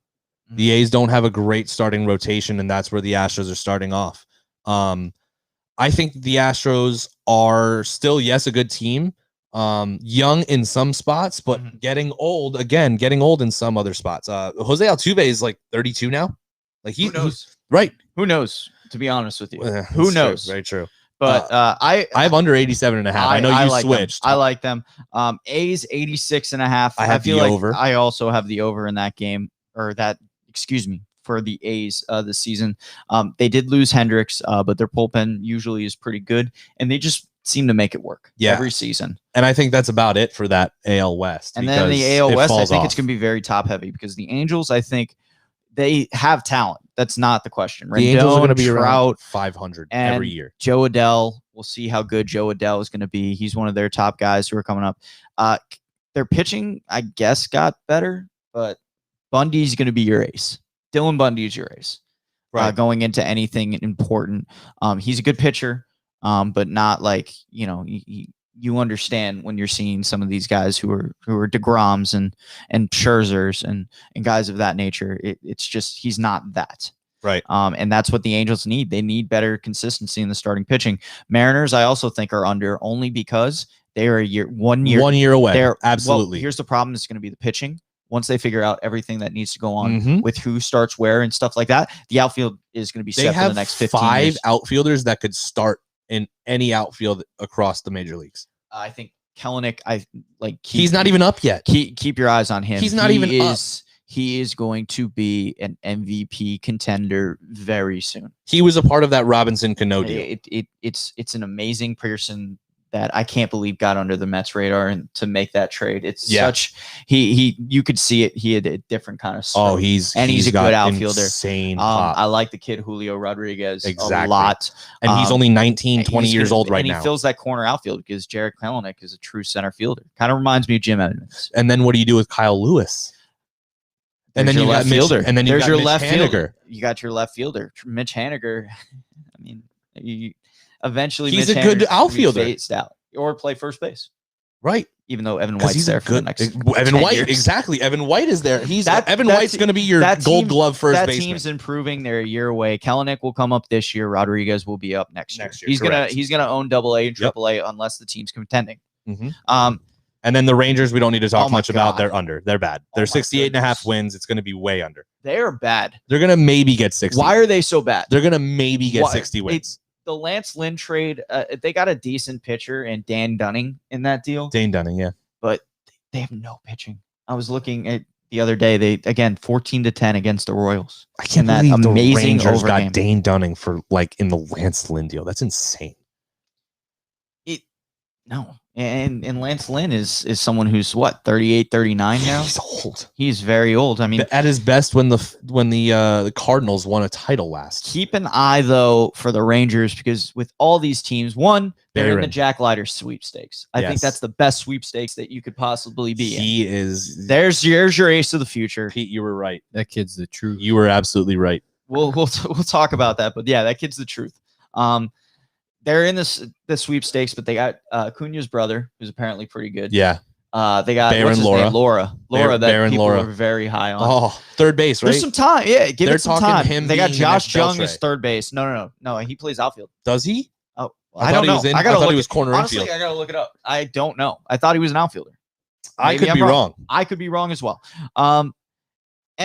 The A's don't have a great starting rotation, and that's where the Astros are starting off. I think the Astros are still, yes, a good team. Young in some spots, but getting old in some other spots. Jose Altuve is like 32 now. Like Who knows? Right. Who knows? To be honest with you, Who who knows? Very true. But I have under 87.5. I know you like switched. Them. I like them. A's 86.5. I have feel the like over. I also have the over in that game, or that, excuse me, for the A's this season. They did lose Hendricks, but their bullpen usually is pretty good, and they just seem to make it work every season. And I think that's about it for that AL West. And then the AL West, I think it's going to be very top heavy because the Angels, I think they have talent. That's not the question. The Angels are going to be Trout, around 500 every year. Joe Adell, we'll see how good Joe Adell is going to be. He's one of their top guys who are coming up. Their pitching, I guess, got better, but Bundy's going to be your ace. Dylan Bundy is your ace. Right. Going into anything important. He's a good pitcher, but not like, you understand when you're seeing some of these guys who are DeGroms and Scherzers and guys of that nature. It's just, he's not that. Right. And that's what the Angels need. They need better consistency in the starting pitching. Mariners, I also think, are under only because they are 1 year away. Absolutely. Well, here's the problem. It's going to be the pitching. Once they figure out everything that needs to go on with who starts where and stuff like that, the outfield is going to be set for the next 15 years. They have 5 outfielders that could start in any outfield across the major leagues. I think Kelenic, he's not even up yet. Keep your eyes on him. He's not even up. He is going to be an MVP contender very soon. He was a part of that Robinson Cano deal. It's an amazing person that I can't believe got under the Mets radar and to make that trade. It's such you could see it. He had a different kind of stroke. He's a good outfielder. Insane pop. I like the kid Julio Rodriguez a lot. And he's only 19, 20 years old right now. And he fills that corner outfield because Jared Kelenic is a true center fielder. Kind of reminds me of Jim Edmonds. And then what do you do with Kyle Lewis? And then you got fielder. And then there's your left fielder. You got your left fielder, Mitch Haniger. I mean, eventually he's Mitch a good Haniger's outfielder. Phased out or play first base. Right. Even though Evan White's there for the next Evan White, years. Exactly. Evan White is there. Evan White's going to be your Gold Glove first baseman. That team's improving. They're a year away. Kelenic will come up this year. Rodriguez will be up next year. He's gonna own AA and AAA unless the team's contending. And then the Rangers, we don't need to talk much about. They're under. They're bad. They're 68.5 wins. It's going to be way under. They are bad. They're going to maybe get 60. Why are they so bad? They're going to maybe get 60 wins. The Lance Lynn trade, they got a decent pitcher and Dan Dunning in that deal. Dane Dunning, yeah. But they have no pitching. I was looking at the other day. They, again, 14-10 against the Royals. I can't believe the Rangers got Dane Dunning for, in the Lance Lynn deal. That's insane. No. And Lance Lynn is someone who's 38, 39 now. He's old. He's very old. I mean, at his best when the Cardinals won a title last. Keep an eye though for the Rangers because with all these teams, they're in the Jack Leiter sweepstakes. I think that's the best sweepstakes that you could possibly be in. He is. There's your ace of the future. Pete, you were right. That kid's the truth. You were absolutely right. We'll talk about that, but yeah, that kid's the truth. They're in the sweepstakes, but they got Acuna's brother, who's apparently pretty good. Yeah. They got Baron Laura. Laura that people are very high on. Oh, third base, right? There's some time. Yeah, give it some time. They got Josh Jung as third base. No. He plays outfield. Does he? Oh, I don't know. I thought he was corner honestly, infield. I gotta look it up. I don't know. I thought he was an outfielder. I could be wrong. I could be wrong as well.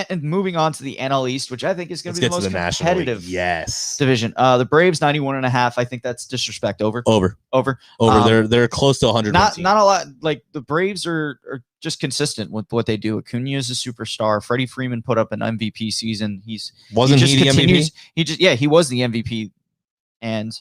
And moving on to the NL East, which I think is going to be the most competitive division. The Braves 91.5. I think that's disrespect. Over. They're close to 100. Not a lot. Like the Braves are just consistent with what they do. Acuna is a superstar. Freddie Freeman put up an MVP season. He the MVP? He was the MVP, and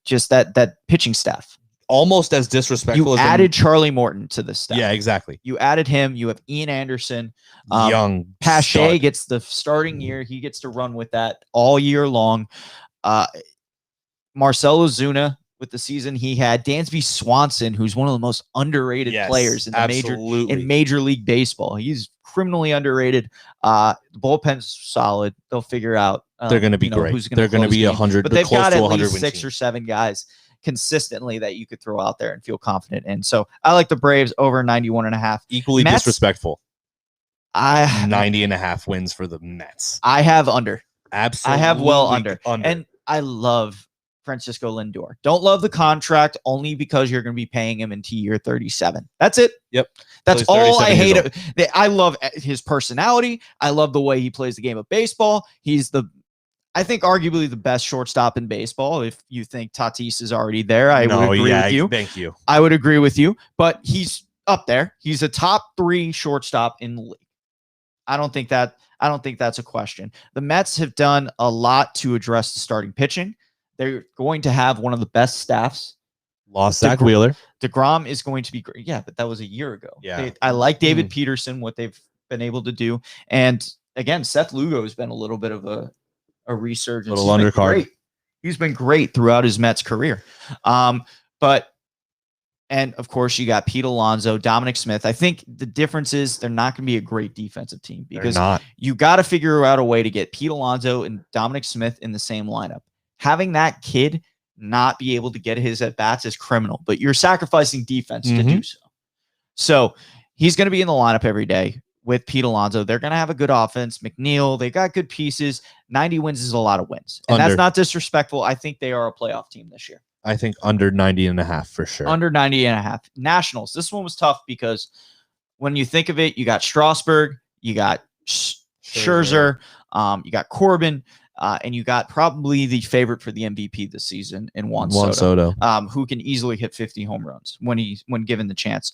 just that pitching staff. Almost as disrespectful as added Charlie Morton to the staff. Yeah, exactly. You added him. You have Ian Anderson. Young Pache gets the starting year. He gets to run with that all year long. Marcell Ozuna with the season he had. Dansby Swanson, who's one of the most underrated players in the Major League Baseball. He's criminally underrated. The bullpen's solid. They'll figure out. They're going to be great. They're going to be 100. But they've got at least 6 or 7 guys consistently that you could throw out there and feel confident in. So I like the Braves over 91.5. Equally Mets, disrespectful. 90.5 wins for the Mets. I have under. Absolutely. I have well under. And I love Francisco Lindor. Don't love the contract only because you're going to be paying him into year 37. That's it. Yep. That's all I hate. I love his personality. I love the way he plays the game of baseball. He's the I think arguably the best shortstop in baseball. If you think Tatis is already there, I would agree with you. Thank you. I would agree with you, but he's up there. He's a top 3 shortstop in the league. I don't think that's a question. The Mets have done a lot to address the starting pitching. They're going to have one of the best staffs. Lost Zach Wheeler. DeGrom is going to be great. Yeah, but that was a year ago. Yeah. I like David Peterson, what they've been able to do. And again, Seth Lugo has been a little bit of a resurgence. Little undercard. He's been great throughout his Mets career. And of course, you got Pete Alonso, Dominic Smith. I think the difference is they're not going to be a great defensive team because you got to figure out a way to get Pete Alonso and Dominic Smith in the same lineup. Having that kid not be able to get his at-bats is criminal, but you're sacrificing defense to do so. So he's going to be in the lineup every day with Pete Alonso. They're going to have a good offense. McNeil, they got good pieces. 90 wins is a lot of wins. And that's not disrespectful. I think they are a playoff team this year. I think under 90.5 for sure. Under 90.5. Nationals. This one was tough because when you think of it, you got Strasburg, you got Scherzer, you got Corbin, and you got probably the favorite for the MVP this season in Juan Soto, who can easily hit 50 home runs when given the chance.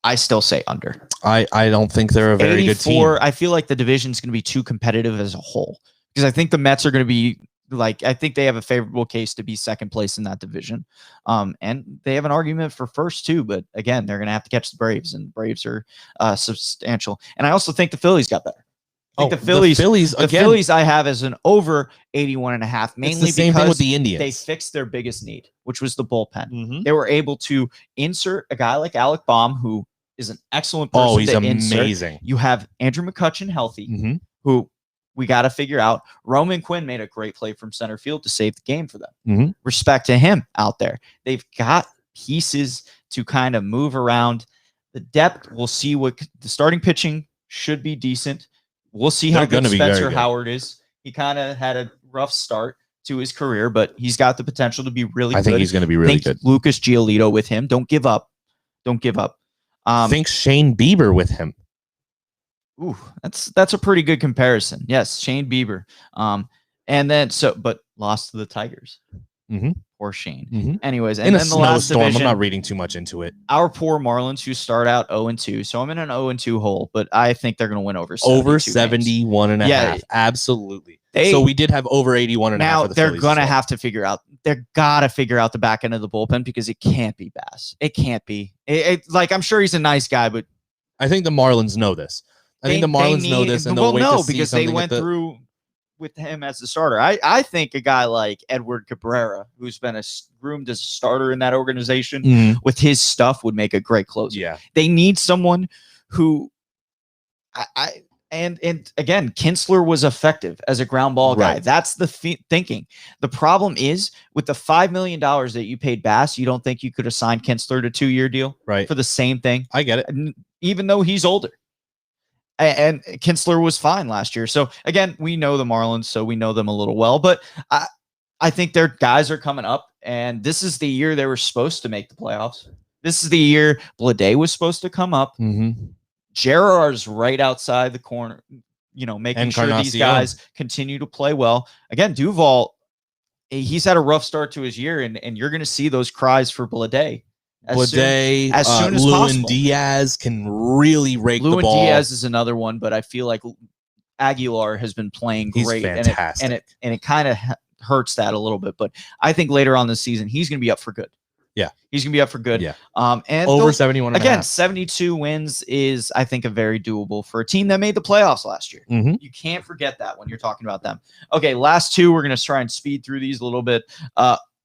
I still say under. I don't think they're a very good team. I feel like the division's going to be too competitive as a whole because I think the Mets are going to be I think they have a favorable case to be second place in that division. And they have an argument for first too, but again, they're going to have to catch the Braves, and the Braves are substantial. And I also think the Phillies got better. I think the Phillies I have as an over 81.5, mainly the same because thing with the Indians. They fixed their biggest need, which was the bullpen. They were able to insert a guy like Alec Baum, who is an excellent person. Oh, he's amazing. You have Andrew McCutchen healthy, who we got to figure out. Roman Quinn made a great play from center field to save the game for them. Respect to him out there. They've got pieces to kind of move around. The depth, we'll see what the starting pitching should be decent. We'll see how good Spencer Howard is. He kind of had a rough start to his career, but he's got the potential to be really good. I think he's going to be really good. Lucas Giolito with him. Don't give up. Don't give up. Think Shane Bieber with him. Ooh, that's a pretty good comparison. Yes, Shane Bieber. But lost to the Tigers. Poor Shane. Anyways, and then the last division, I'm not reading too much into it. Our poor Marlins, who start out 0-2. So I'm in an 0-2 hole, but I think they're going to win over 71.5. Yeah, absolutely. So we did have over 81.5. Now they're going to have to figure out. They're got to figure out the back end of the bullpen because it can't be Bass. It can't be. I'm sure he's a nice guy, but I think the Marlins know this. I think the Marlins know this, and they'll wait to see because they went through with him as the starter. I think a guy like Edward Cabrera, who's been groomed as a starter in that organization, with his stuff would make a great closer. Yeah, they need someone who, and again, Kinsler was effective as a ground ball guy. Right. That's the thinking. The problem is with the $5 million that you paid Bass, you don't think you could have signed Kinsler to a 2-year deal for the same thing? I get it, even though he's older. And Kinsler was fine last year. So again, we know the Marlins, so we know them a little well, but I think their guys are coming up, and this is the year they were supposed to make the playoffs. This is the year Bleday was supposed to come up. Gerard's right outside the corner, making sure these guys continue to play well. Again, Duvall, he's had a rough start to his year, and you're going to see those cries for Bleday. As soon as Lewin Diaz can really rake the ball. Lewin Diaz is another one, but I feel like Aguilar has been playing great. He's fantastic. And it kind of hurts that a little bit. But I think later on this season, he's going to be up for good. Yeah. He's going to be up for good. Yeah. And over 71. Again, 72 wins is, I think, a very doable for a team that made the playoffs last year. You can't forget that when you're talking about them. Okay, last two, we're going to try and speed through these a little bit.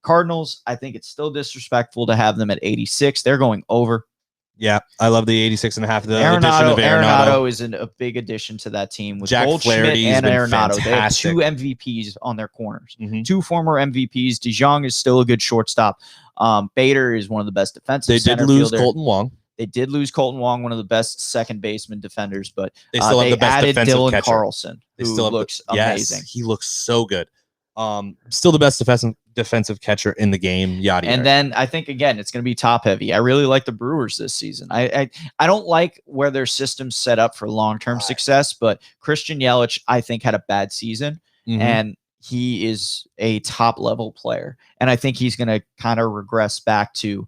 Cardinals, I think it's still disrespectful to have them at 86. They're going over. Yeah, I love the 86.5. The Arenado, addition of Arenado is a big addition to that team with Jack Goldschmidt Flaherty and Arenado. They have 2 MVPs on their corners. 2 former MVPs. DeJong is still a good shortstop. Bader is one of the best defensive center lose fielder. Colton Wong. They did lose Colton Wong, one of the best second baseman defenders, but they still have the best added defensive Dylan catcher. Carlson, who looks amazing. Yes, he looks so good. Still the best defensive catcher in the game. Yada. And then I think again it's going to be top heavy. I really like the Brewers this season. I don't like where their system's set up for long-term success, but Christian Yelich I think had a bad season, and he is a top level player, and I think he's going to kind of regress back to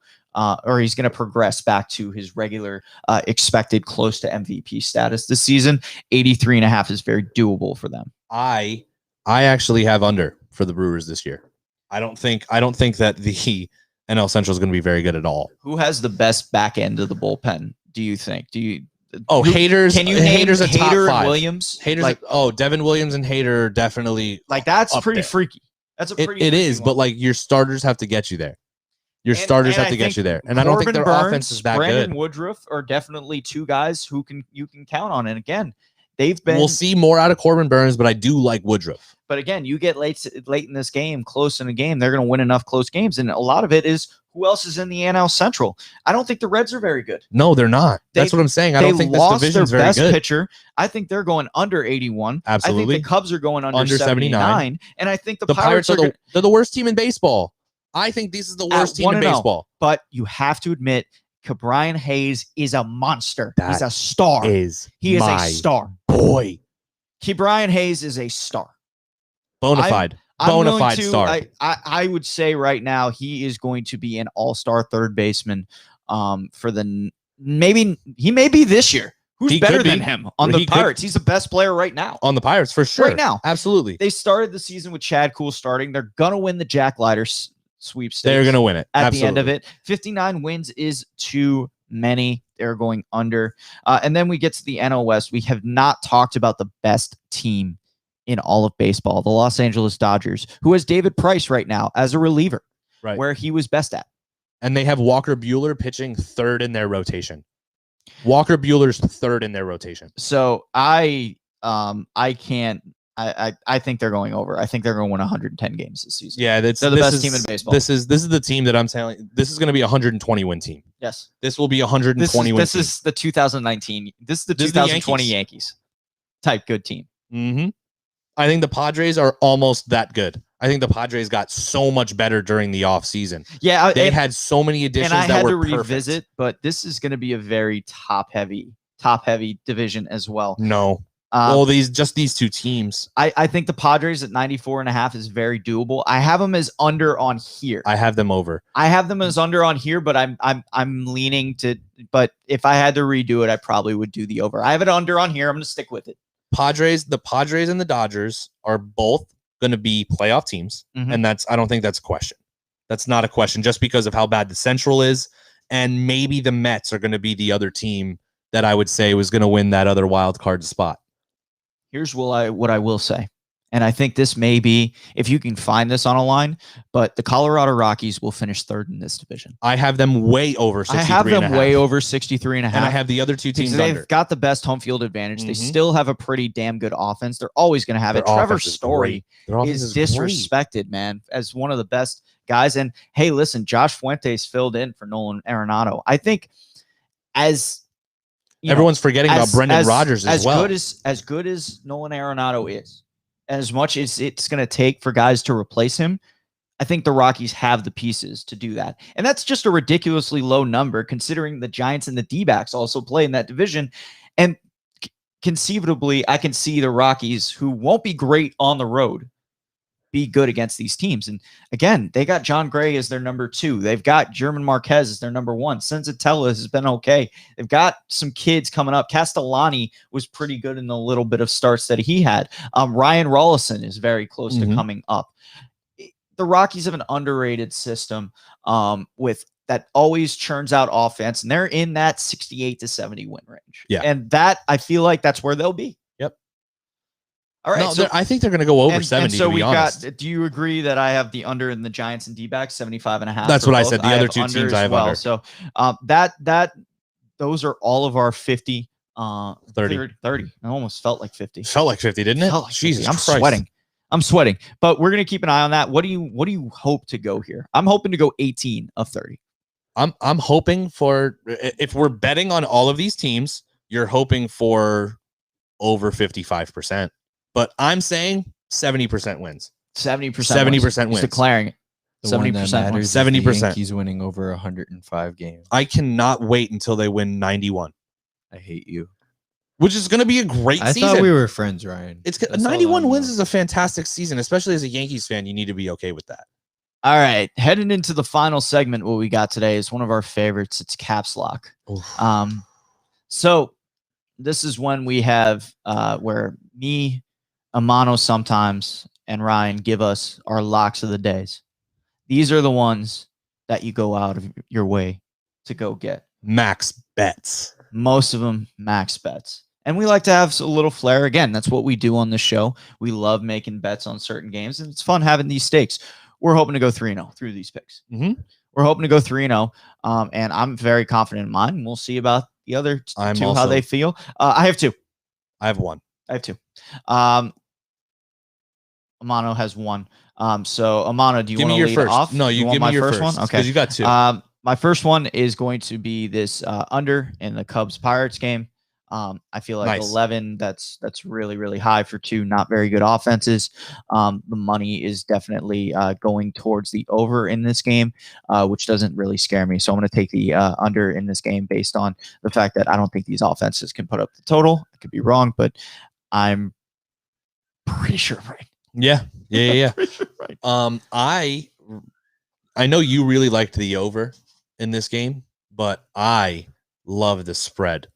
or he's going to progress back to his regular expected close to MVP status this season. 83.5 is very doable for them. I actually have under for the Brewers this year. I don't think that the NL Central is going to be very good at all. Who has the best back end of the bullpen? Do you think? Haters. Can you Haters name a top Hader 5. and Williams? Haters. Devin Williams and Hader definitely. Like that's up pretty there. freaky. That's a pretty. It freaky is, one. but like your starters have to get you there. Your starters have to get you there, and I don't think their offense is that Brandon good. Woodruff are definitely two guys who you can count on. And again, they've been. We'll see more out of Corbin Burns, but I do like Woodruff. But again, you get late in this game, close in a game, they're going to win enough close games, and a lot of it is who else is in the NL Central. I don't think the Reds are very good. No, they're not. That's what I'm saying. I don't think this division's very best good. Pitcher. I think they're going under 81. Absolutely. I think the Cubs are going under 79. And I think the Pirates are they're the worst team in baseball. I think this is the worst team in baseball. But you have to admit, Ke'Bryan Hayes is a monster. That He's a star. He is a star. Boy. Ke'Bryan Hayes is a star. Bonafide star. I would say right now he is going to be an all-star third baseman for the he may be this year. Who's better than him on the Pirates? He's the best player right now. On the Pirates, for sure. Right now. Absolutely. They started the season with Chad Kuhl starting. They're going to win the Jack Leiter sweepstakes. They're going to win it. At the end of it. 59 wins is too many. They're going under. And then we get to the NL West. We have not talked about the best team in all of baseball, the Los Angeles Dodgers, who has David Price right now as a reliever, right, where he was best at. And they have Walker Buehler pitching third in their rotation. Walker Buehler's third in their rotation. So I think they're going over. I think they're going to win 110 games this season. Yeah, they're the best team in baseball. This is the team that I'm telling. This is going to be a 120 win team. Yes, this will be a 120 win. This is the 2019. This is the 2020 Yankees type good team. Mm-hmm. I think the Padres are almost that good. I think the Padres got so much better during the offseason. Yeah, they had so many additions and I that had were to perfect. revisit, but this is going to be a very top heavy division as well. No. Well, these two teams. I think the Padres at 94.5 is very doable. I have them as under on here. I have them over. I have them as under on here, but I'm leaning to. But if I had to redo it, I probably would do the over. I have it under on here. I'm going to stick with it. The Padres and the Dodgers are both going to be playoff teams, and I don't think that's a question. That's not a question, just because of how bad the Central is, and maybe the Mets are going to be the other team that I would say was going to win that other wild card spot. Here's what I will say, and I think this may be, if you can find this on a line, but the Colorado Rockies will finish third in this division. I have them way over 63.5. I have them way over 63.5. And I have the other two teams they've under. got the best home field advantage. They still have a pretty damn good offense. They're always going to have it. Trevor Story is disrespected, man, as one of the best guys. And hey, listen, Josh Fuentes filled in for Nolan Arenado. I think everyone's forgetting about Brendan Rodgers as well. As good as Nolan Arenado is, as much as it's going to take for guys to replace him, I think the Rockies have the pieces to do that. And that's just a ridiculously low number, considering the Giants and the D-backs also play in that division. And conceivably, I can see the Rockies, who won't be great on the road, be good against these teams. And again, they got John Gray as their number 2. They've got German Marquez as their number 1. Senzatella has been okay. They've got some kids coming up. Castellani was pretty good in the little bit of starts that he had. Ryan Rollison is very close to coming up. The Rockies have an underrated system with that always churns out offense, and they're in that 68 to 70 win range. Yeah. And that, I feel like that's where they'll be. All right, no, I think they're going to go over 70. And so to be honest. Do you agree that I have the under in the Giants and D-backs 75.5? That's what I said. The other two teams I have under. So those are all of our 50. 30. I almost felt like 50. Felt like 50, didn't it? Like Jesus, I'm sweating. I'm sweating. But we're going to keep an eye on that. What do you hope to go here? I'm hoping to go 18 of 30. I'm hoping for, if we're betting on all of these teams, you're hoping for over 55%. But I'm saying 70% wins. 70%. 70% He's wins. declaring it. The one that 70% matters wins. is the 70%. Yankees winning over 105 games. I cannot wait until they win 91, I hate you. which is going to be a great I season. thought we were friends, Ryan. It's That's all 91 I wins know. is a fantastic season, especially as a Yankees fan. You need to be okay with that. All right, heading into the final segment, what we got today is one of our favorites. It's Caps Lock. So this is when we have where me, Amano sometimes, and Ryan give us our locks of the days. These are the ones that you go out of your way to go get. Max bets. Most of them max bets. And we like to have a little flair. Again, that's what we do on this show. We love making bets on certain games, and it's fun having these stakes. We're hoping to go 3-0 through these picks. Mm-hmm. We're hoping to go 3-0, and I'm very confident in mine. We'll see about the other two, how they feel. I have two. I have one. I have two. Amano has one. So, Amano, do you want to lead first? off? No, you give my me your first one? Okay. Because you got two. My first one is going to be this under in the Cubs-Pirates game. I feel like 11, that's really, really high for two not very good offenses. The money is definitely going towards the over in this game, which doesn't really scare me. So I'm going to take the under in this game based on the fact that I don't think these offenses can put up the total. I could be wrong, but I'm pretty sure right. Yeah. Pretty sure right. I know you really liked the over in this game, but I love the spread.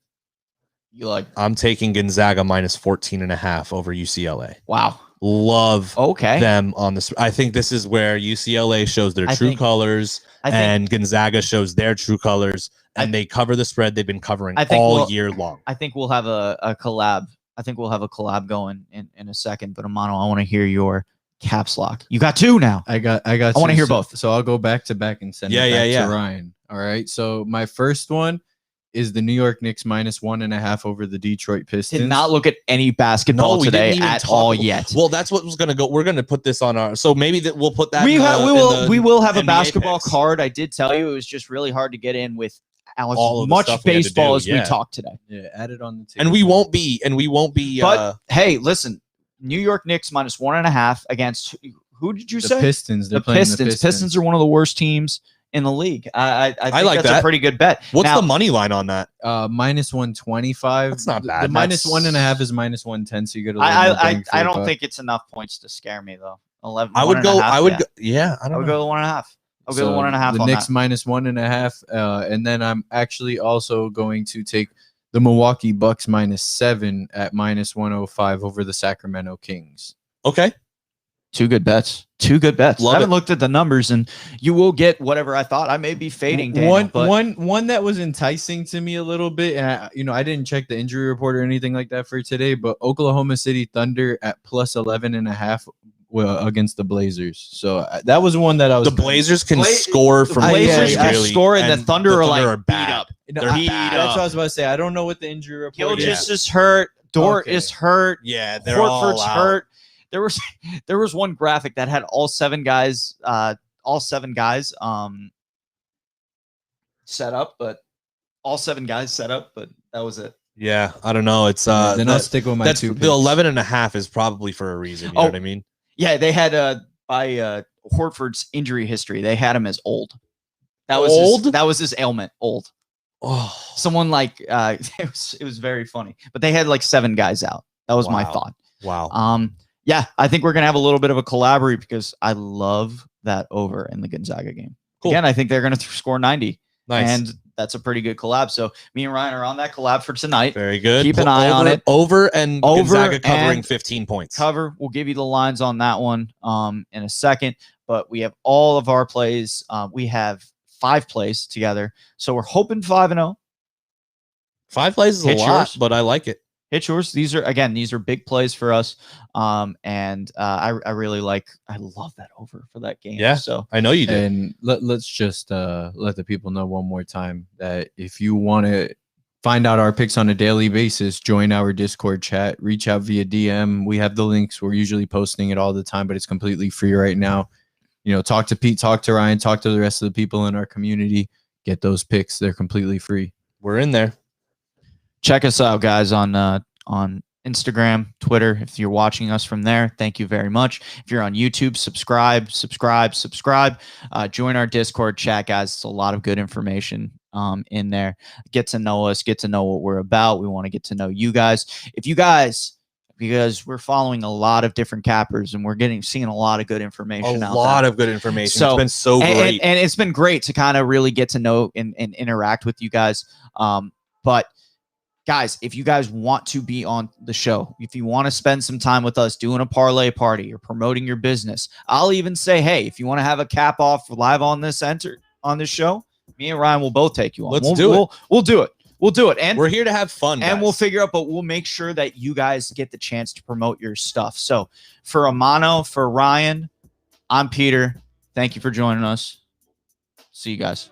I'm taking Gonzaga minus 14.5 over UCLA. Wow. Love them on this. I think this is where UCLA shows their true colors and Gonzaga shows their true colors, and they cover the spread they've been covering all year long. I think we'll have a collab. I think we'll have a collab going in a second, but Amano, I want to hear your Caps Lock. You got two now. I got I want to hear both. So I'll go back to back and send it back to Ryan. All right. So my first one is the New York Knicks minus 1.5 over the Detroit Pistons. Did not look at any basketball today at all yet. Well, that's what was going to go. We're going to put this on our. So maybe that we'll put that. We will have a basketball picks. card. I did tell you it was just really hard to get in with all as much baseball as we talked today. Yeah, add it on the table. And we won't be. But hey, listen, New York Knicks minus 1.5 against who did you say? Pistons. The Pistons. Pistons are one of the worst teams in the league. I think like that's that. a pretty good bet. What's the money line on that? Minus 125. That's not bad. The minus 1.5 is minus 110, so you get a little more bang for I your don't buck. think it's enough points to scare me though. 11. I would go. I would. Yeah. Go, I would go to 1.5. I'll go to 1.5. The Knicks minus 1.5, and then I'm actually also going to take the Milwaukee Bucks minus 7 at minus 105 over the Sacramento Kings. Okay. Two good bets. I haven't looked at the numbers, and you will get whatever I thought. I may be fading Daniel, one that was enticing to me a little bit, and I didn't check the injury report or anything like that for today, but Oklahoma City Thunder at plus 11.5 against the Blazers. So that was one that I was. The Blazers can score from. The Blazers can really, score, and the Thunder are bad. Beat up. They're beat up. That's what I was about to say. I don't know what the injury report Gilgeous is hurt. Dort is hurt. Yeah, they're Horford's all out. hurt. There was one graphic that had all seven guys set up, but that was it. Yeah, I don't know. It's then I'll stick with my two. The 11.5 is probably for a reason. You know what I mean? Yeah, they had by Horford's injury history, they had him as old. That was his ailment. Old. Oh, someone like it was very funny, but they had like 7 guys out. That was my thought. Wow. Yeah, I think we're gonna have a little bit of a collaborate because I love that over in the Gonzaga game. Cool. Again, I think they're gonna score 90. Nice. And that's a pretty good collab. So me and Ryan are on that collab for tonight. Very good. Keep an eye on it. Over Gonzaga covering 15 points. Cover. We'll give you the lines on that one in a second. But we have all of our plays. We have 5 plays together. So we're hoping 5-0. 5 plays is a lot, but I like it. Hit yours. These are big plays for us. And I love that over for that game. Yeah. So I know you did. And let's just let the people know one more time that if you want to find out our picks on a daily basis, join our Discord chat, reach out via DM. We have the links. We're usually posting it all the time, but it's completely free right now. Talk to Pete, talk to Ryan, talk to the rest of the people in our community. Get those picks. They're completely free. We're in there. Check us out, guys, on Instagram, Twitter. If you're watching us from there, thank you very much. If you're on YouTube, subscribe. Join our Discord chat, guys. It's a lot of good information in there. Get to know us, get to know what we're about. We want to get to know you guys. Because we're following a lot of different cappers and we're seeing a lot of good information out there. A lot of good information. So, it's been so great. And it's been great to kind of really get to know and interact with you guys. But guys, if you guys want to be on the show, if you want to spend some time with us doing a parlay party or promoting your business, I'll even say, hey, if you want to have a cap off live on this show, me and Ryan will both take you on. We'll do it. We'll do it. And we're here to have fun, guys. And we'll figure out, but we'll make sure that you guys get the chance to promote your stuff. So for Amano, for Ryan, I'm Peter. Thank you for joining us. See you guys.